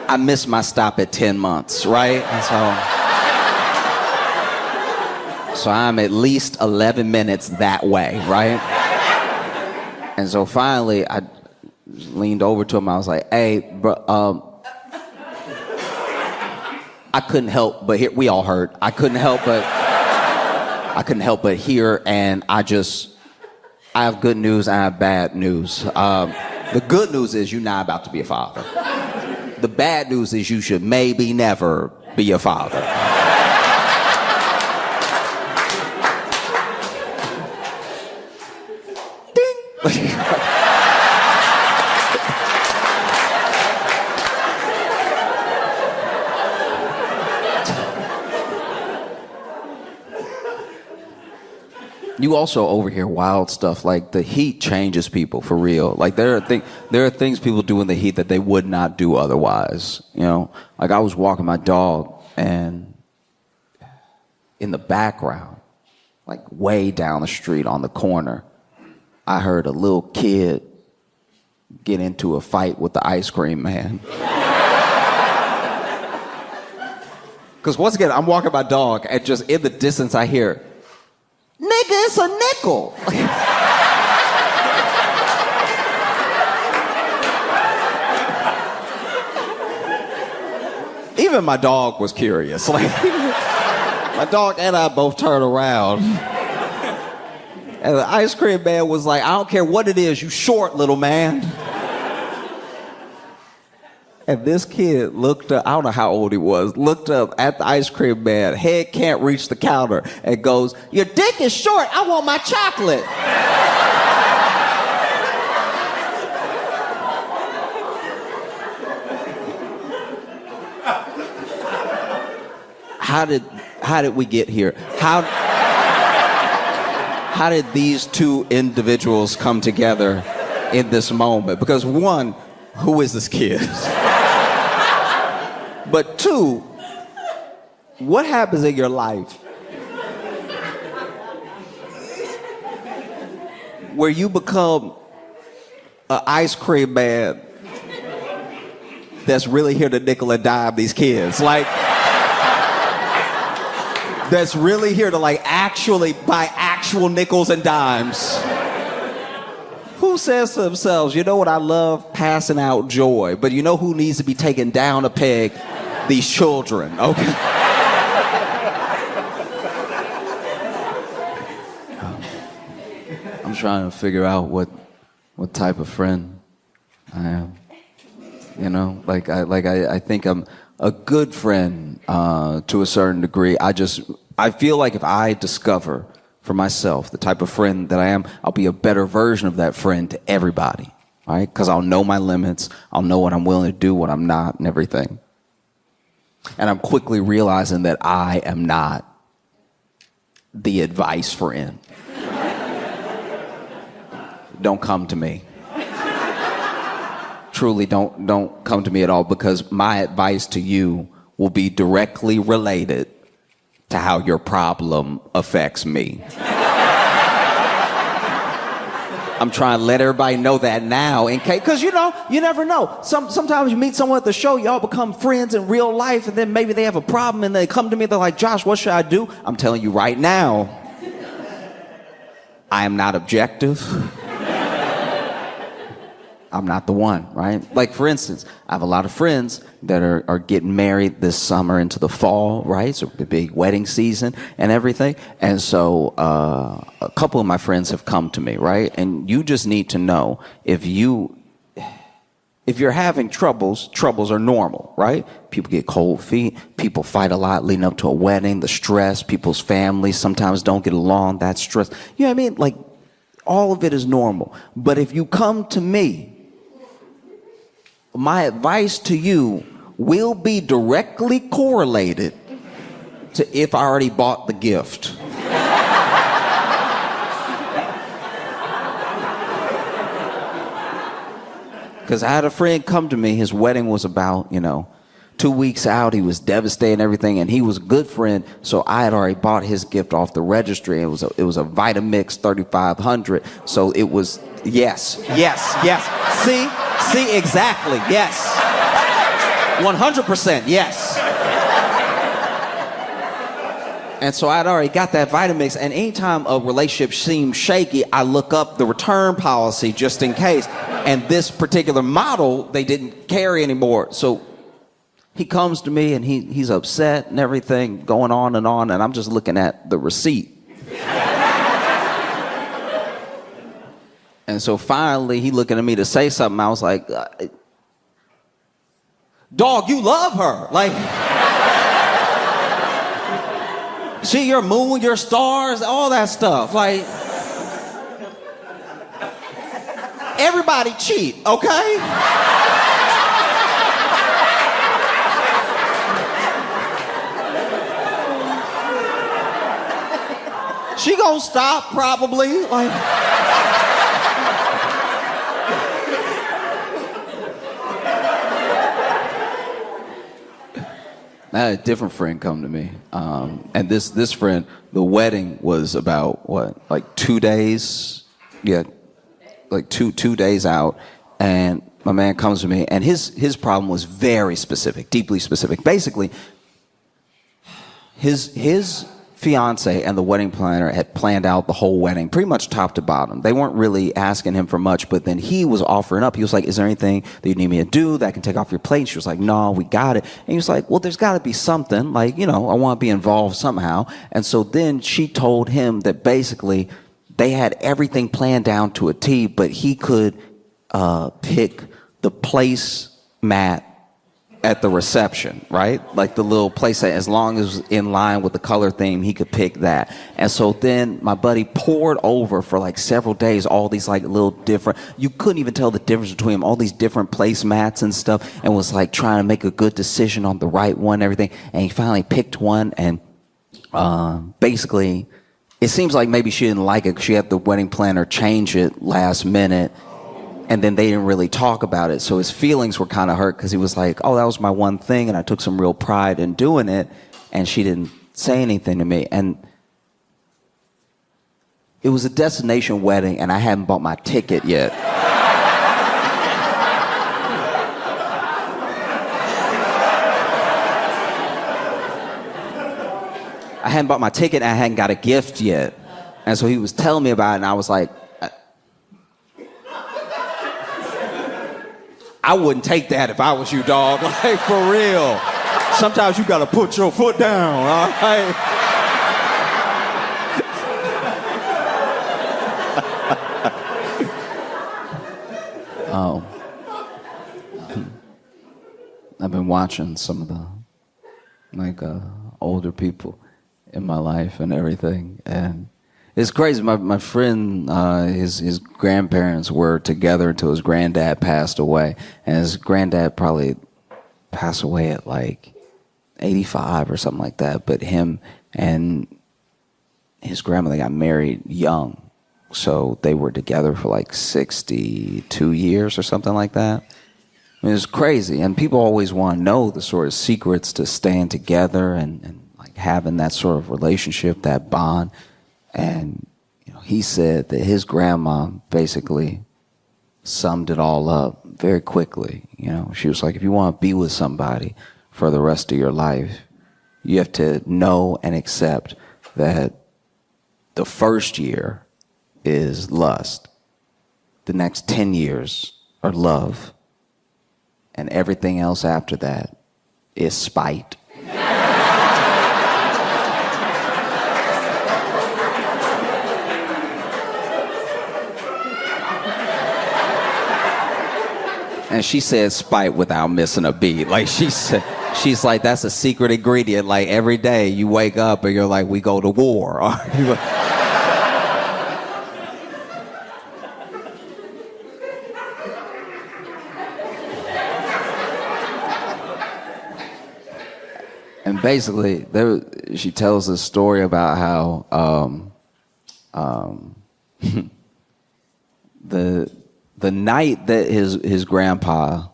I missed my stop at 10 months, right? And so I'm at least 11 minutes that way, right? And so finally, I leaned over to him. I was like, hey, bro, I couldn't help but hear, we all heard. I couldn't help but hear, and I have good news and I have bad news. The good news is you're not about to be a father. The bad news is you should maybe never be a father. You also overhear wild stuff, like the heat changes people for real. Like there are things people do in the heat that they would not do otherwise. Like I was walking my dog, and in the background, like way down the street on the corner, I heard a little kid get into a fight with the ice cream man. Because once again, I'm walking my dog, and just in the distance I hear, nigga, it's a nickel. Even my dog was curious. Like, my dog and I both turned around. And the ice cream man was like, I don't care what it is, you short, little man. And this kid looked up, I don't know how old he was, looked up at the ice cream man, head can't reach the counter, and goes, your dick is short, I want my chocolate. How did we get here? How did these two individuals come together in this moment? Because one, who is this kid? But two, what happens in your life where you become an ice cream man that's really here to nickel and dime these kids? Like, that's really here to like actually buy actual nickels and dimes. Who says to themselves, you know what, I love passing out joy, but you know who needs to be taken down a peg? These children, okay? I'm trying to figure out what type of friend I am. You know, I think I'm a good friend to a certain degree. I feel like if I discover for myself the type of friend that I am, I'll be a better version of that friend to everybody, right? Because I'll know my limits, I'll know what I'm willing to do, what I'm not, and everything. And I'm quickly realizing that I am not the advice friend. Don't come to me. Truly, don't come to me at all, because my advice to you will be directly related to how your problem affects me. I'm trying to let everybody know that now, in case, because you know, you never know. Sometimes you meet someone at the show, y'all become friends in real life, and then maybe they have a problem and they come to me, they're like, Josh, what should I do? I'm telling you right now, I am not objective. I'm not the one, right? Like, for instance, I have a lot of friends that are getting married this summer into the fall, right? So the big wedding season and everything. And so a couple of my friends have come to me, right? And you just need to know, if you're having troubles are normal, right? People get cold feet. People fight a lot leading up to a wedding. The stress, people's families sometimes don't get along. That stress. You know what I mean? Like, all of it is normal. But if you come to me, my advice to you will be directly correlated to if I already bought the gift. Because I had a friend come to me, his wedding was about, 2 weeks out. He was devastated and everything, and he was a good friend, so I had already bought his gift off the registry. It was a Vitamix 3500, so it was, yes. See, exactly, yes. 100%, yes. And so I'd already got that Vitamix, and anytime a relationship seems shaky, I look up the return policy just in case. And this particular model, they didn't carry anymore. So he comes to me, and he's upset and everything, going on, and I'm just looking at the receipt. And so finally, he looking at me to say something. I was like, dog, you love her. Like, she, your moon, your stars, all that stuff. Like, everybody cheat, okay? She gonna stop probably, like. I had a different friend come to me, and this friend, the wedding was about like 2 days, like two days out, and my man comes to me, and his problem was very specific, deeply specific. Basically, his fiance and the wedding planner had planned out the whole wedding, pretty much top to bottom. They weren't really asking him for much, but then he was offering up. He was like, is there anything that you need me to do that I can take off your plate? And she was like, no, we got it. And he was like, well, there's got to be something. Like, I want to be involved somehow. And so then she told him that basically they had everything planned down to a T, but he could pick the placemat at the reception, right? Like the little place that, as long as it was in line with the color theme, he could pick that. And so then my buddy poured over for like several days all these like little different, you couldn't even tell the difference between them, all these different placemats and stuff, and was like trying to make a good decision on the right one and everything. And he finally picked one, and basically it seems like maybe she didn't like it. She had the wedding planner change it last minute, and then they didn't really talk about it. So his feelings were kind of hurt, because he was like, oh, that was my one thing, and I took some real pride in doing it. and she didn't say anything to me. And it was a destination wedding, and I hadn't bought my ticket yet. I hadn't bought my ticket, and I hadn't got a gift yet. And so he was telling me about it, and I was like, I wouldn't take that if I was you, dog. Like, for real. Sometimes you gotta put your foot down, all right? I've been watching some of the older people in my life and everything, and it's crazy. My friend, his grandparents were together until his granddad passed away, and his granddad probably passed away at like 85 or something like that. But him and his grandmother got married young, so they were together for like 62 years or something like that. I mean, it's crazy, and people always want to know the sort of secrets to staying together and like having that sort of relationship, that bond. And he said that his grandma basically summed it all up very quickly. She was like, if you want to be with somebody for the rest of your life, you have to know and accept that the first year is lust, the next 10 years are love, and everything else after that is spite. And she said spite without missing a beat. Like she's like, that's a secret ingredient. Like every day you wake up and you're like, we go to war. And basically, she tells this story about how the night that his grandpa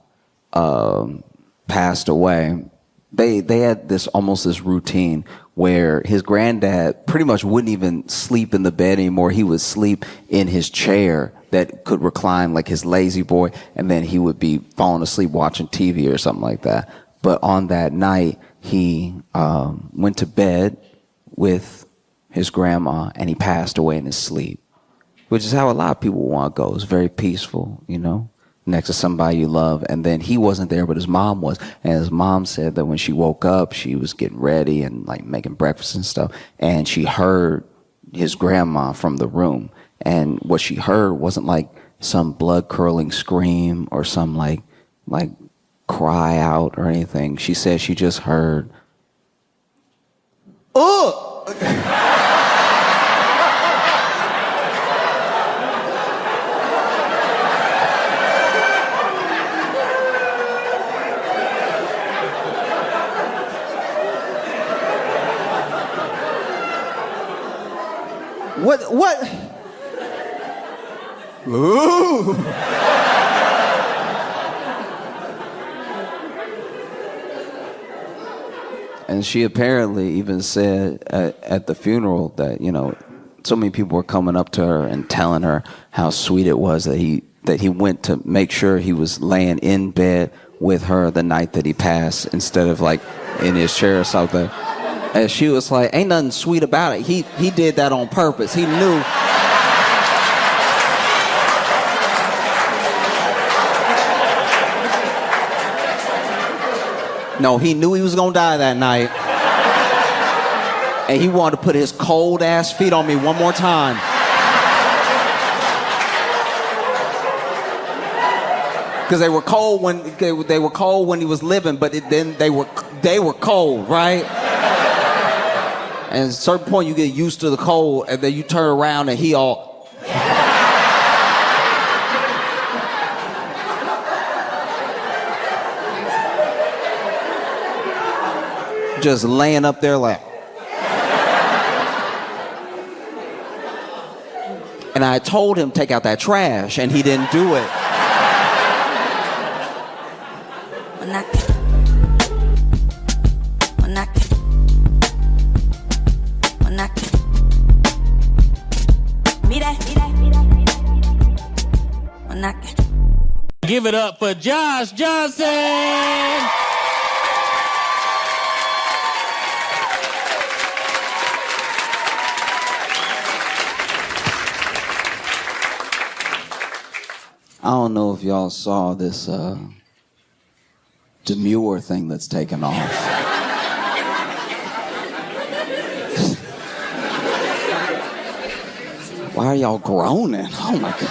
passed away, they had this routine where his granddad pretty much wouldn't even sleep in the bed anymore. He would sleep in his chair that could recline like his lazy boy, and then he would be falling asleep watching TV or something like that. But on that night, he went to bed with his grandma, and he passed away in his sleep, which is how a lot of people want to go. It's very peaceful, next to somebody you love. And then he wasn't there, but his mom was. And his mom said that when she woke up, she was getting ready and like making breakfast and stuff, and she heard his grandma from the room. And what she heard wasn't like some blood-curdling scream or some like cry out or anything. She said she just heard, "Oh!" What? Ooh. And she apparently even said at the funeral that, so many people were coming up to her and telling her how sweet it was that he went to make sure he was laying in bed with her the night that he passed instead of like in his chair or something. And she was like, ain't nothing sweet about it. He did that on purpose. He knew. No, he knew he was gonna die that night. And he wanted to put his cold ass feet on me one more time. Because they were cold when he was living, but then they were cold, right? And at a certain point, you get used to the cold, and then you turn around and he all... just laying up there like... And I told him, take out that trash, and he didn't do it. Give it up for Josh Johnson! I don't know if y'all saw this demure thing that's taken off. Why are y'all groaning? Oh my God.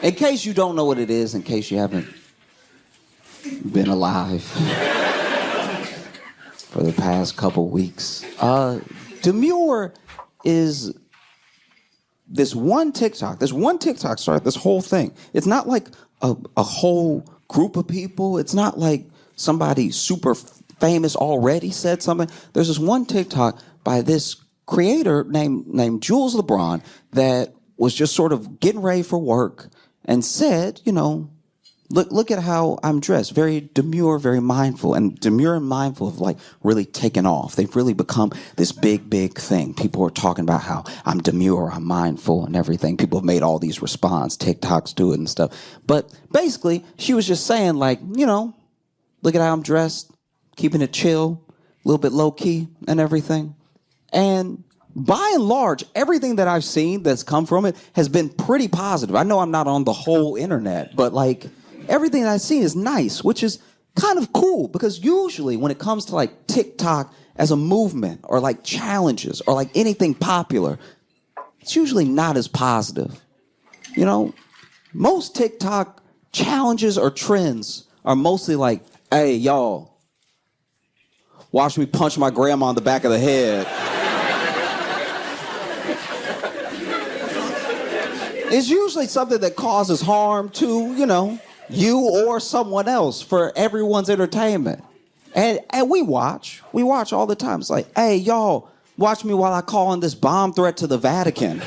In case you don't know what it is, in case you haven't been alive for the past couple weeks, demure is this one TikTok started this whole thing. It's not like a whole group of people. It's not like somebody super famous already said something. There's this one TikTok by this creator named Jules LeBron that was just sort of getting ready for work and said, you know, look at how I'm dressed. Very demure, very mindful. And demure and mindful have like really taken off. They've really become this big, big thing. People are talking about how I'm demure, I'm mindful and everything. People have made all these response, TikToks do it and stuff. But basically, she was just saying like, you know, look at how I'm dressed, keeping it chill, a little bit low key and everything. And by and large, everything that I've seen that's come from it has been pretty positive. I know I'm not on the whole internet, but like everything that I've seen is nice, which is kind of cool because usually when it comes to like TikTok as a movement or like challenges or like anything popular, it's usually not as positive. You know, most TikTok challenges or trends are mostly like, hey, y'all, watch me punch my grandma in the back of the head. It's usually something that causes harm to, you know, you or someone else for everyone's entertainment. And we watch all the time. It's like, hey, y'all, watch me while I call in this bomb threat to the Vatican.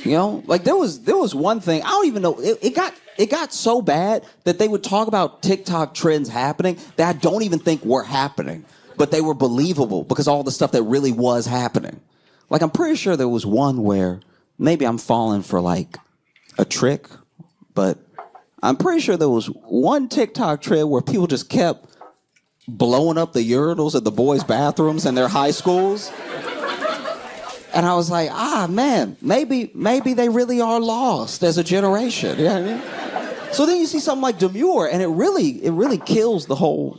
You know, like there was one thing, I don't even know, it got so bad that they would talk about TikTok trends happening that I don't even think were happening, but they were believable because all the stuff that really was happening. Like, I'm pretty sure there was one where maybe I'm falling for like a trick, but I'm pretty sure there was one TikTok trend where people just kept blowing up the urinals at the boys' bathrooms in their high schools. And I was like, man, maybe they really are lost as a generation. You know what I mean? So then you see something like demure, and it really kills the whole,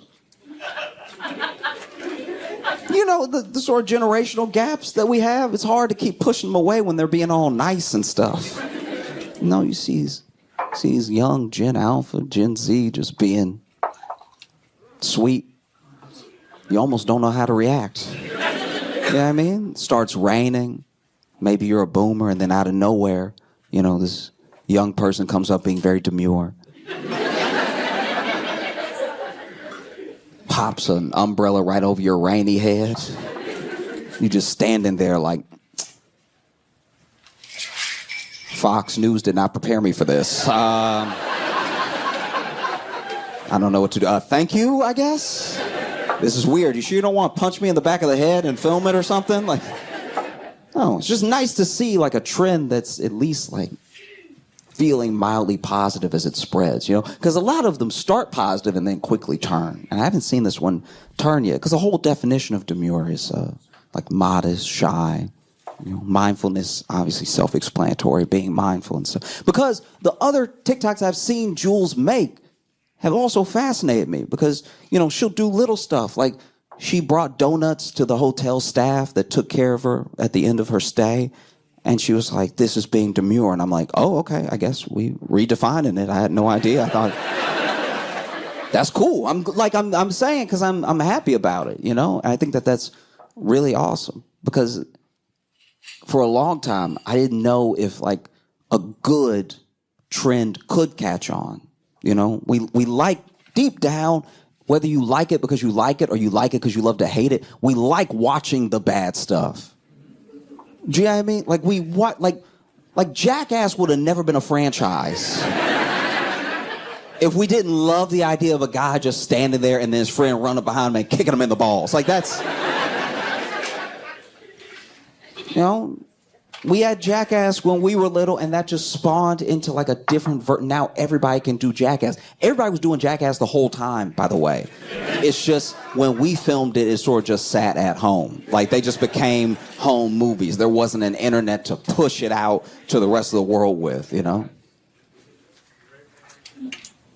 you know, the sort of generational gaps that we have. It's hard to keep pushing them away when they're being all nice and stuff. You know, you see these young Gen Alpha, Gen Z just being sweet. You almost don't know how to react. You know what I mean? It starts raining. Maybe you're a boomer, and then out of nowhere, you know, this young person comes up being very demure. Pops an umbrella right over your rainy head. You just standing there like, Fox News did not prepare me for this. I don't know what to do. Thank you, I guess. This is weird. You sure you don't want to punch me in the back of the head and film it or something? Like, no, it's just nice to see like a trend that's at least like feeling mildly positive as it spreads, you know? Because a lot of them start positive and then quickly turn. And I haven't seen this one turn yet, because the whole definition of demure is like modest, shy. You know, mindfulness, obviously self-explanatory, being mindful and stuff. Because the other TikToks I've seen Jules make have also fascinated me, because, you know, she'll do little stuff like she brought donuts to the hotel staff that took care of her at the end of her stay. And she was like, this is being demure. And I'm like, oh, okay, I guess we redefining it. I had no idea. I thought, that's cool. I'm saying because I'm happy about it, you know? And I think that's really awesome, because for a long time, I didn't know if like a good trend could catch on. You know, we like deep down, whether you like it because you like it or you like it because you love to hate it, we like watching the bad stuff. Do you know what I mean? Like like Jackass would have never been a franchise if we didn't love the idea of a guy just standing there and then his friend running behind him and kicking him in the balls. Like, that's... You know, we had Jackass when we were little, and that just spawned into like a different now everybody can do Jackass. Everybody was doing Jackass the whole time, by the way. It's just when we filmed it, it sort of just sat at home. Like, they just became home movies. There wasn't an internet to push it out to the rest of the world with, you know?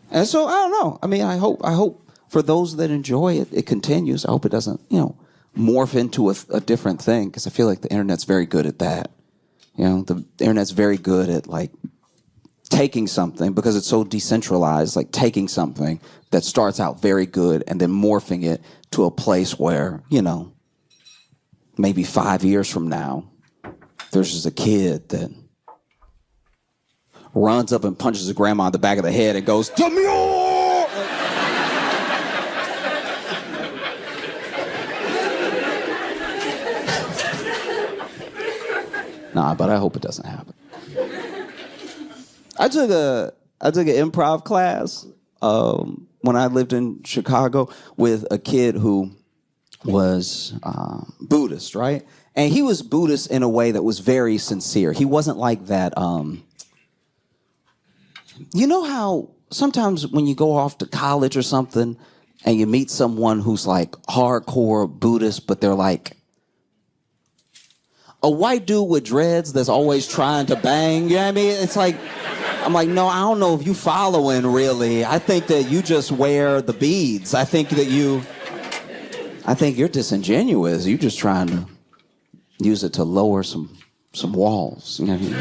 And so, I don't know. I mean, I hope for those that enjoy it, it continues. I hope it doesn't, you know, morph into a different thing, because I feel like the internet's very good at that. You know, the internet's very good at, like, taking something, because it's so decentralized, like taking something that starts out very good and then morphing it to a place where, you know, maybe 5 years from now, there's just a kid that runs up and punches his grandma in the back of the head and goes, demure! Nah, but I hope it doesn't happen. I took an improv class when I lived in Chicago with a kid who was Buddhist, right? And he was Buddhist in a way that was very sincere. He wasn't like that. You know how sometimes when you go off to college or something and you meet someone who's like hardcore Buddhist, but they're like a white dude with dreads that's always trying to bang, you know what I mean? It's like, I'm like, no, I don't know if you following really. I think that you just wear the beads. I think you're disingenuous. You're just trying to use it to lower some walls, you know what I mean?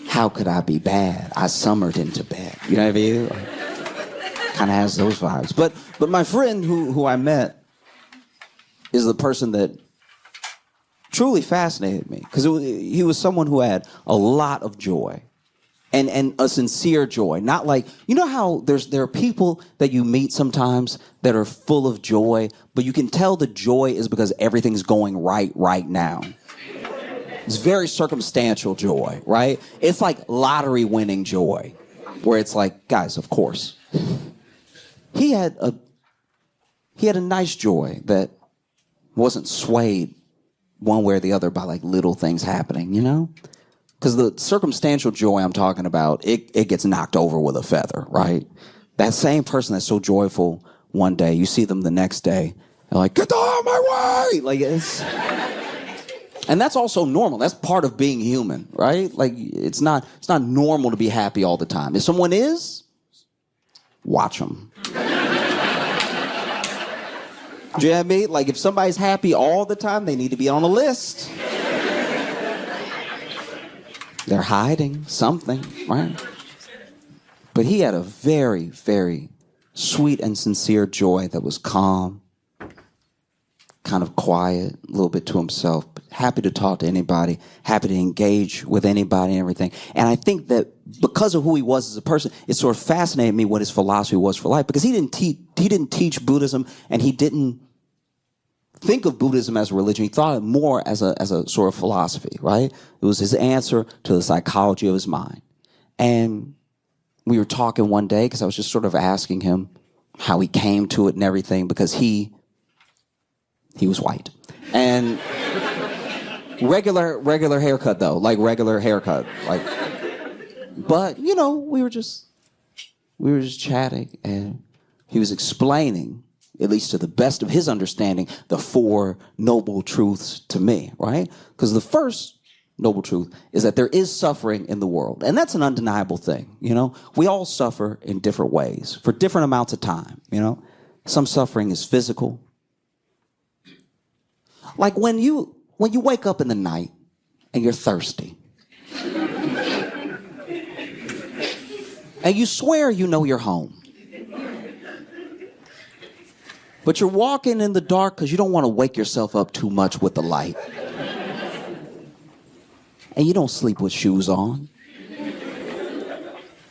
How could I be bad? I summered into bed. You know what I mean? Kind of has those vibes. But my friend who I met is the person that truly fascinated me, because he was someone who had a lot of joy and a sincere joy. Not like, you know how there are people that you meet sometimes that are full of joy, but you can tell the joy is because everything's going right now. It's very circumstantial joy, right? It's like lottery winning joy, where it's like, guys, of course. He had a nice joy that wasn't swayed one way or the other by like little things happening, you know? Because the circumstantial joy I'm talking about, it gets knocked over with a feather, right? That same person that's so joyful one day, you see them the next day, they're like, get out of my way! Like, it's... And that's also normal. That's part of being human, right? Like, it's not normal to be happy all the time. If someone is, watch them. Do you know what I mean? Like, if somebody's happy all the time, they need to be on a list. They're hiding something, right? But he had a very, very sweet and sincere joy that was calm, kind of quiet, a little bit to himself, but happy to talk to anybody, happy to engage with anybody and everything. And I think that because of who he was as a person, it sort of fascinated me what his philosophy was for life, because he didn't teach Buddhism, and he didn't think of Buddhism as a religion. He thought it more as a sort of philosophy, right? It was his answer to the psychology of his mind. And we were talking one day, because I was just sort of asking him how he came to it and everything, because he was white. And regular haircut though, like regular haircut. Like, but you know, we were just chatting, and he was explaining, at least to the best of his understanding, the four noble truths to me, right? Because the first noble truth is that there is suffering in the world. And that's an undeniable thing, you know? We all suffer in different ways for different amounts of time, you know? Some suffering is physical. Like when you wake up in the night and you're thirsty. And you swear you know you're home. But you're walking in the dark because you don't want to wake yourself up too much with the light. And you don't sleep with shoes on.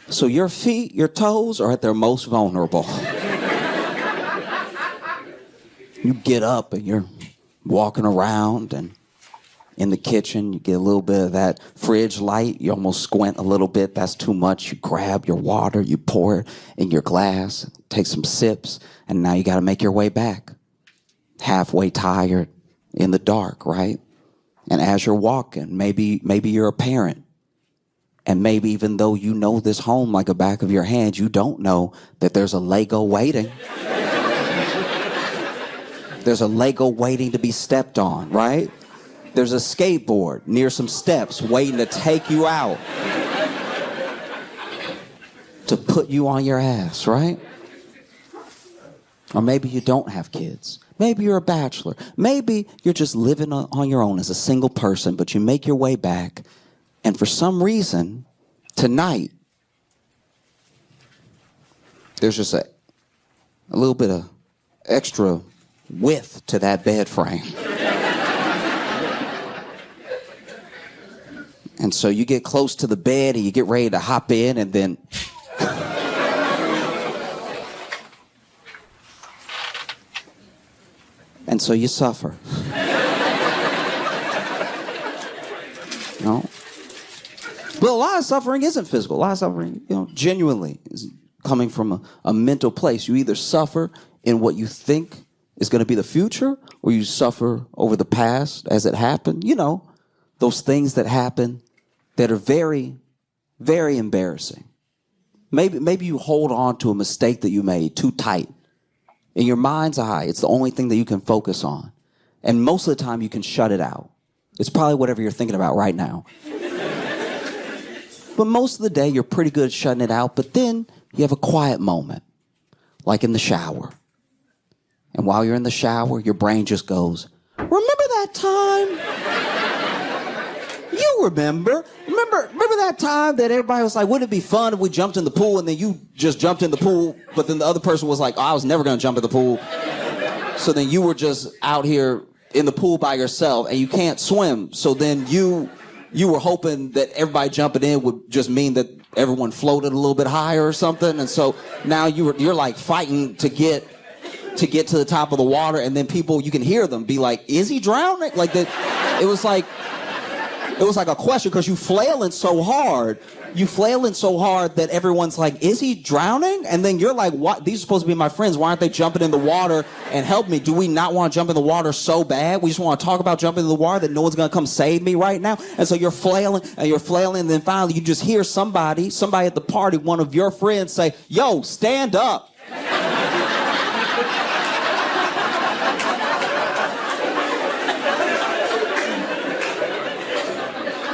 So your feet, your toes are at their most vulnerable. You get up and you're walking around, and in the kitchen. You get a little bit of that fridge light. You almost squint a little bit. That's too much. You grab your water. You pour it in your glass. Take some sips. And now you got to make your way back. Halfway tired in the dark, right? And as you're walking, maybe you're a parent. And maybe even though you know this home like the back of your hand, you don't know that there's a Lego waiting. There's a Lego waiting to be stepped on, right? There's a skateboard near some steps waiting to take you out. To put you on your ass, right? Or maybe you don't have kids. Maybe you're a bachelor. Maybe you're just living on your own as a single person, but you make your way back. And for some reason, tonight, there's just a little bit of extra width to that bed frame. And so you get close to the bed and you get ready to hop in, and then and so you suffer. No. But a lot of suffering isn't physical. A lot of suffering, genuinely is coming from a mental place. You either suffer in what you think is going to be the future, or you suffer over the past as it happened. Those things that happen that are very, very embarrassing. Maybe you hold on to a mistake that you made too tight. In your mind's eye, it's the only thing that you can focus on. And most of the time, you can shut it out. It's probably whatever you're thinking about right now. But most of the day, you're pretty good at shutting it out. But then you have a quiet moment, like in the shower. And while you're in the shower, your brain just goes, remember that time? You remember that time that everybody was like, wouldn't it be fun if we jumped in the pool, and then you just jumped in the pool, but then the other person was like, I was never going to jump in the pool. So then you were just out here in the pool by yourself, and you can't swim. So then you were hoping that everybody jumping in would just mean that everyone floated a little bit higher or something. And so now you're like fighting to get to the top of the water, and then people, you can hear them be like, is he drowning? Like that. It was like a question, because you flailing so hard that everyone's like, is he drowning? And then you're like, what? These are supposed to be my friends. Why aren't they jumping in the water and help me? Do we not want to jump in the water so bad? We just want to talk about jumping in the water that no one's going to come save me right now. And so you're flailing, and then finally you just hear somebody at the party, one of your friends say, yo, stand up.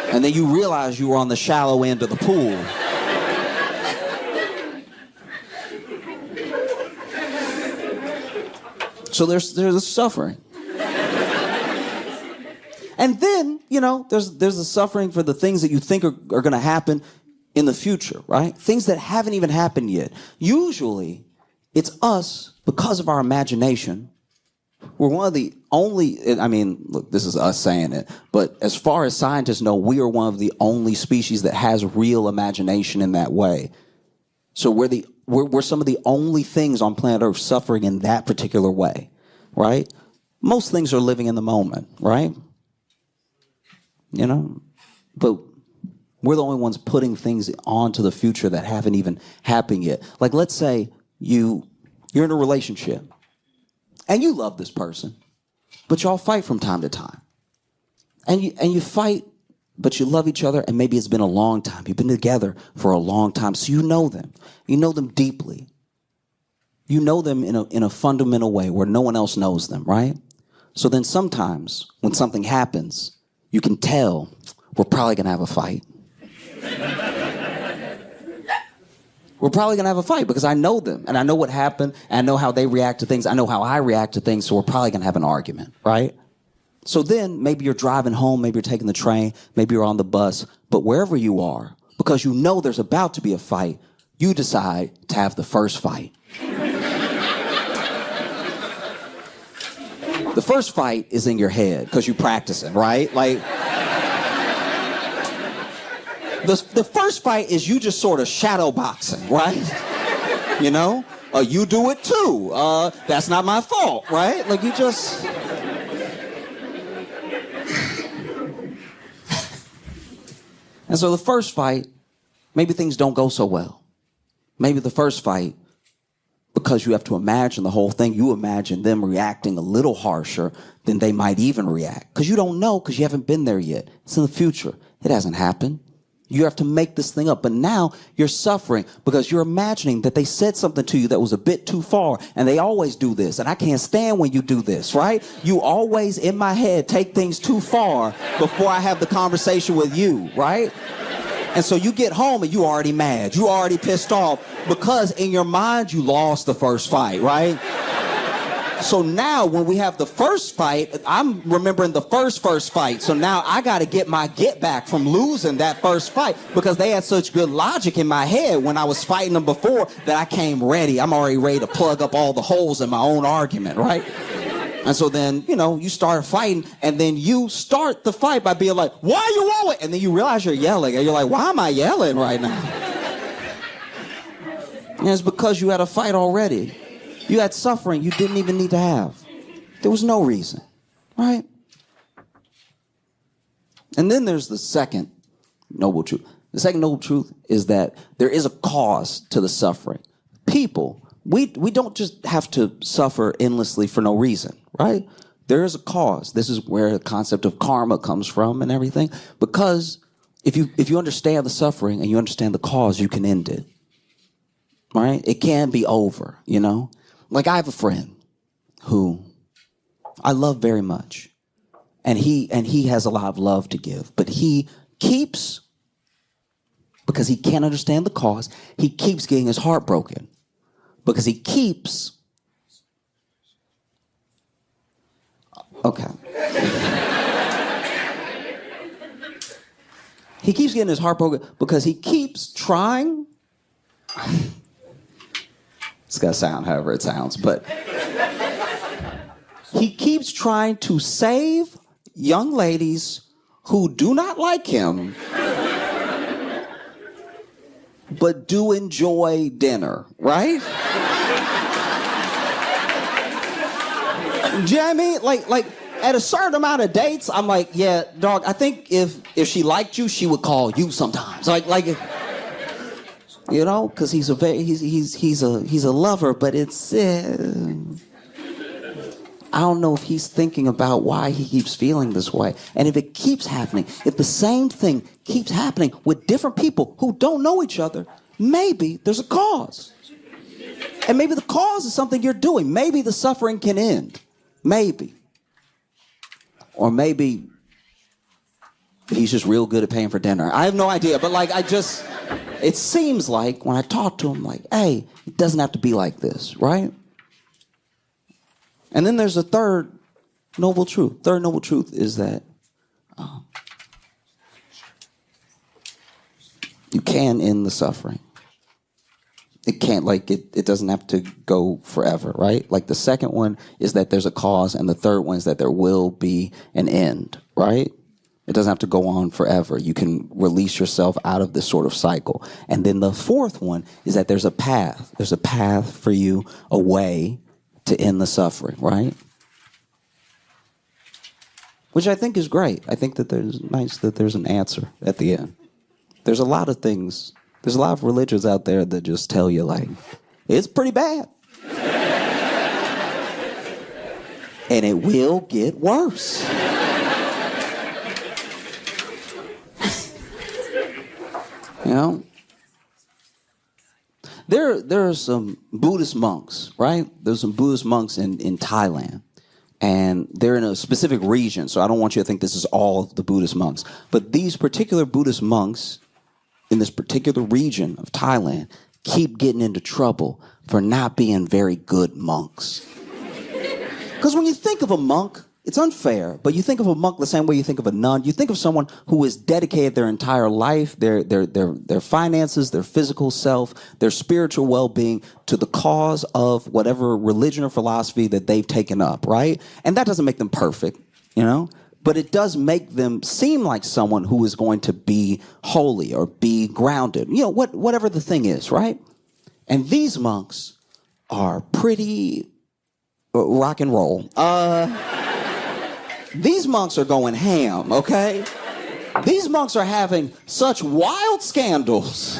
And then you realize you were on the shallow end of the pool. So there's a suffering. And then, there's a suffering for the things that you think are going to happen in the future, right? Things that haven't even happened yet. Usually, it's us, because of our imagination. We're one of the only, look, this is us saying it, but as far as scientists know, we are one of the only species that has real imagination in that way. So we're some of the only things on planet Earth suffering in that particular way, right? Most things are living in the moment, right? But we're the only ones putting things onto the future that haven't even happened yet. Like, let's say you're in a relationship. And you love this person, but y'all fight from time to time. And you fight, but you love each other, and maybe it's been a long time. You've been together for a long time, so you know them. You know them deeply. You know them in a fundamental way where no one else knows them, right? So then sometimes when something happens, you can tell we're probably going to have a fight. We're probably going to have a fight because I know them, and I know what happened, and I know how they react to things. I know how I react to things, so we're probably going to have an argument, right? So then maybe you're driving home, maybe you're taking the train, maybe you're on the bus, but wherever you are, because you know there's about to be a fight, you decide to have the first fight. The first fight is in your head because you're practicing, right? Like, the first fight is you just sort of shadow boxing, right? You do it too. That's not my fault, right? Like, you just... And so the first fight, maybe things don't go so well. Maybe the first fight, because you have to imagine the whole thing, you imagine them reacting a little harsher than they might even react. Because you don't know, because you haven't been there yet. It's in the future. It hasn't happened. You have to make this thing up. But now you're suffering because you're imagining that they said something to you that was a bit too far. And they always do this. And I can't stand when you do this, right? You always, in my head, take things too far before I have the conversation with you, right? And so you get home and you already mad. You already pissed off because in your mind, you lost the first fight, right? So now when we have the first fight, I'm remembering the first fight. So now I got to get my get back from losing that first fight because they had such good logic in my head when I was fighting them before that I came ready. I'm already ready to plug up all the holes in my own argument, right? And so then, you start fighting and then you start the fight by being like, why are you always? And then you realize you're yelling and you're like, why am I yelling right now? And it's because you had a fight already. You had suffering you didn't even need to have. There was no reason, right? And then there's the second noble truth. The second noble truth is that there is a cause to the suffering. People, we don't just have to suffer endlessly for no reason, right? There is a cause. This is where the concept of karma comes from and everything. Because if you understand the suffering and you understand the cause, you can end it, right? It can be over, Like I have a friend who I love very much. And he has a lot of love to give. But he keeps, because he can't understand the cause, he keeps getting his heart broken. Because he keeps... Okay. He keeps getting his heart broken because he keeps trying... It's got to sound however it sounds, but he keeps trying to save young ladies who do not like him, but do enjoy dinner, right? Do you know what I mean? Like at a certain amount of dates, I'm like, yeah, dog, I think if she liked you, she would call you sometimes. Because he's a lover, but it's I don't know if he's thinking about why he keeps feeling this way. And if it keeps happening, if the same thing keeps happening with different people who don't know each other, maybe there's a cause. And maybe the cause is something you're doing. Maybe the suffering can end. Maybe. Or maybe he's just real good at paying for dinner. I have no idea, but it seems like when I talk to him, hey, it doesn't have to be like this, right? And then there's a third noble truth. Third noble truth is that you can end the suffering. It can't, it doesn't have to go forever, right? The second one is that there's a cause, and the third one is that there will be an end, right? It doesn't have to go on forever. You can release yourself out of this sort of cycle. And then the fourth one is that there's a path. There's a path for you, a way to end the suffering, right? Which I think is great. I think that there's an answer at the end. There's a lot of things. There's a lot of religions out there that just tell you, it's pretty bad. And it will get worse. There are some Buddhist monks, right? There's some Buddhist monks in Thailand. And they're in a specific region, so I don't want you to think this is all of the Buddhist monks. But these particular Buddhist monks in this particular region of Thailand keep getting into trouble for not being very good monks. Because when you think of a monk, it's unfair, but you think of a monk the same way you think of a nun. You think of someone who has dedicated their entire life, their finances, their physical self, their spiritual well-being to the cause of whatever religion or philosophy that they've taken up, right? And that doesn't make them perfect, but it does make them seem like someone who is going to be holy or be grounded, whatever the thing is, right? And these monks are pretty rock and roll. These monks are going ham, okay? These monks are having such wild scandals.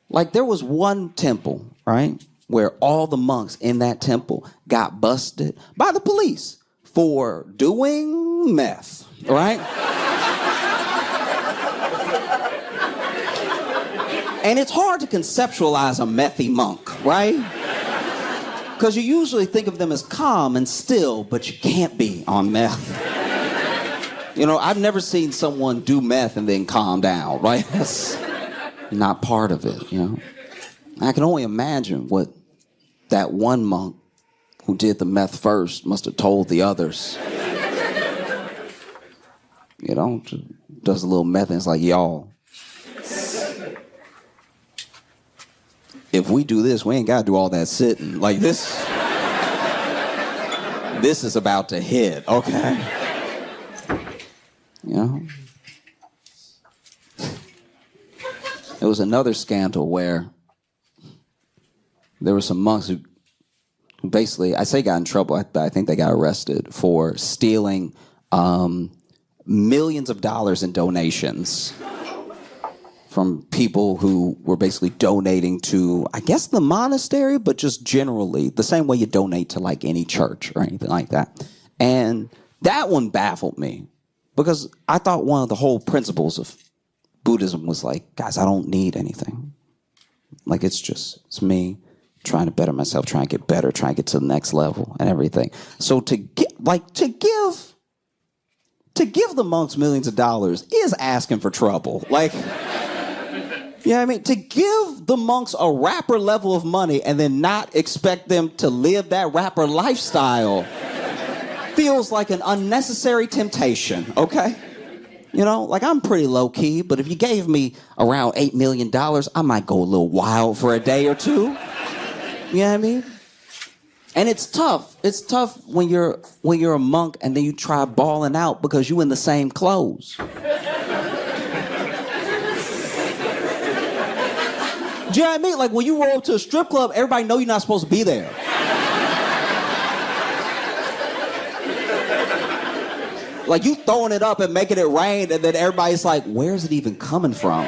Like there was one temple, right, where all the monks in that temple got busted by the police for doing meth, right? And it's hard to conceptualize a methy monk, right? Because you usually think of them as calm and still, but you can't be on meth. You know, I've never seen someone do meth and then calm down, right? That's not part of it, you know? I can only imagine what that one monk who did the meth first must have told the others. You know, does a little meth and it's like, y'all, if we do this, we ain't got to do all that sitting. Like this is about to hit, okay? You know? There was another scandal where there were some monks who basically, I say got in trouble, I think they got arrested for stealing millions of dollars in donations from people who were basically donating to, I guess, the monastery, but just generally, the same way you donate to like any church or anything like that. And that one baffled me because I thought one of the whole principles of Buddhism was like, guys, I don't need anything. Like it's me trying to better myself, trying to get better, trying to get to the next level and everything. So to give the monks millions of dollars is asking for trouble. Like, you know what I mean? To give the monks a rapper level of money and then not expect them to live that rapper lifestyle feels like an unnecessary temptation, okay? You know, like I'm pretty low key, but if you gave me around $8 million, I might go a little wild for a day or two. You know what I mean? And it's tough. It's tough when you're a monk and then you try balling out because you in the same clothes. Do you know what I mean? Like when you roll up to a strip club, everybody know you're not supposed to be there. Like you throwing it up and making it rain, and then everybody's like, where's it even coming from?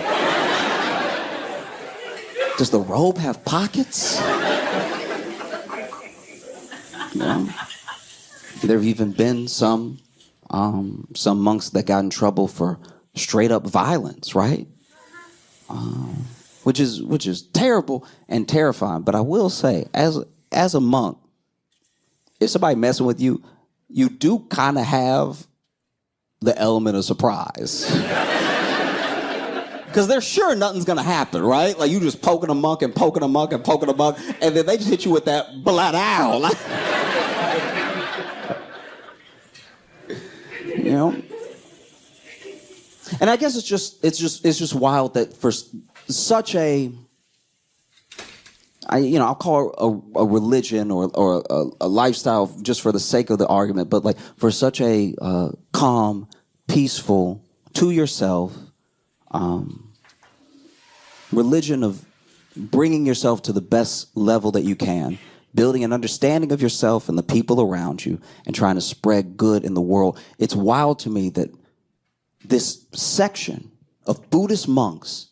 Does the robe have pockets? You know? There have even been some monks that got in trouble for straight up violence, right? Which is terrible and terrifying. But I will say, as a monk, if somebody messing with you, you do kind of have the element of surprise. Because they're sure nothing's gonna happen, right? Like you just poking a monk and poking a monk and poking a monk, and then they just hit you with that bladdow. You know? And I guess it's just wild that for such I'll call it a religion or a lifestyle just for the sake of the argument, but like for such a calm, peaceful, to yourself religion of bringing yourself to the best level that you can, building an understanding of yourself and the people around you, and trying to spread good in the world. It's wild to me that this section of Buddhist monks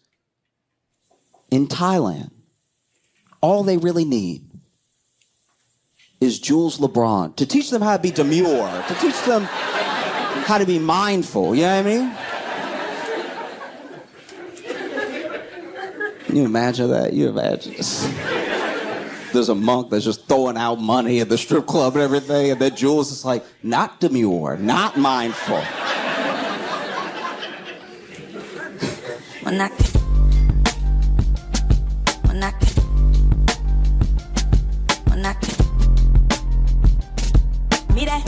in Thailand, all they really need is Jules LeBron to teach them how to be demure, to teach them how to be mindful, you know what I mean? Can you imagine that? You imagine this. There's a monk that's just throwing out money at the strip club and everything, and then Jules is like, not demure, not mindful. Mira.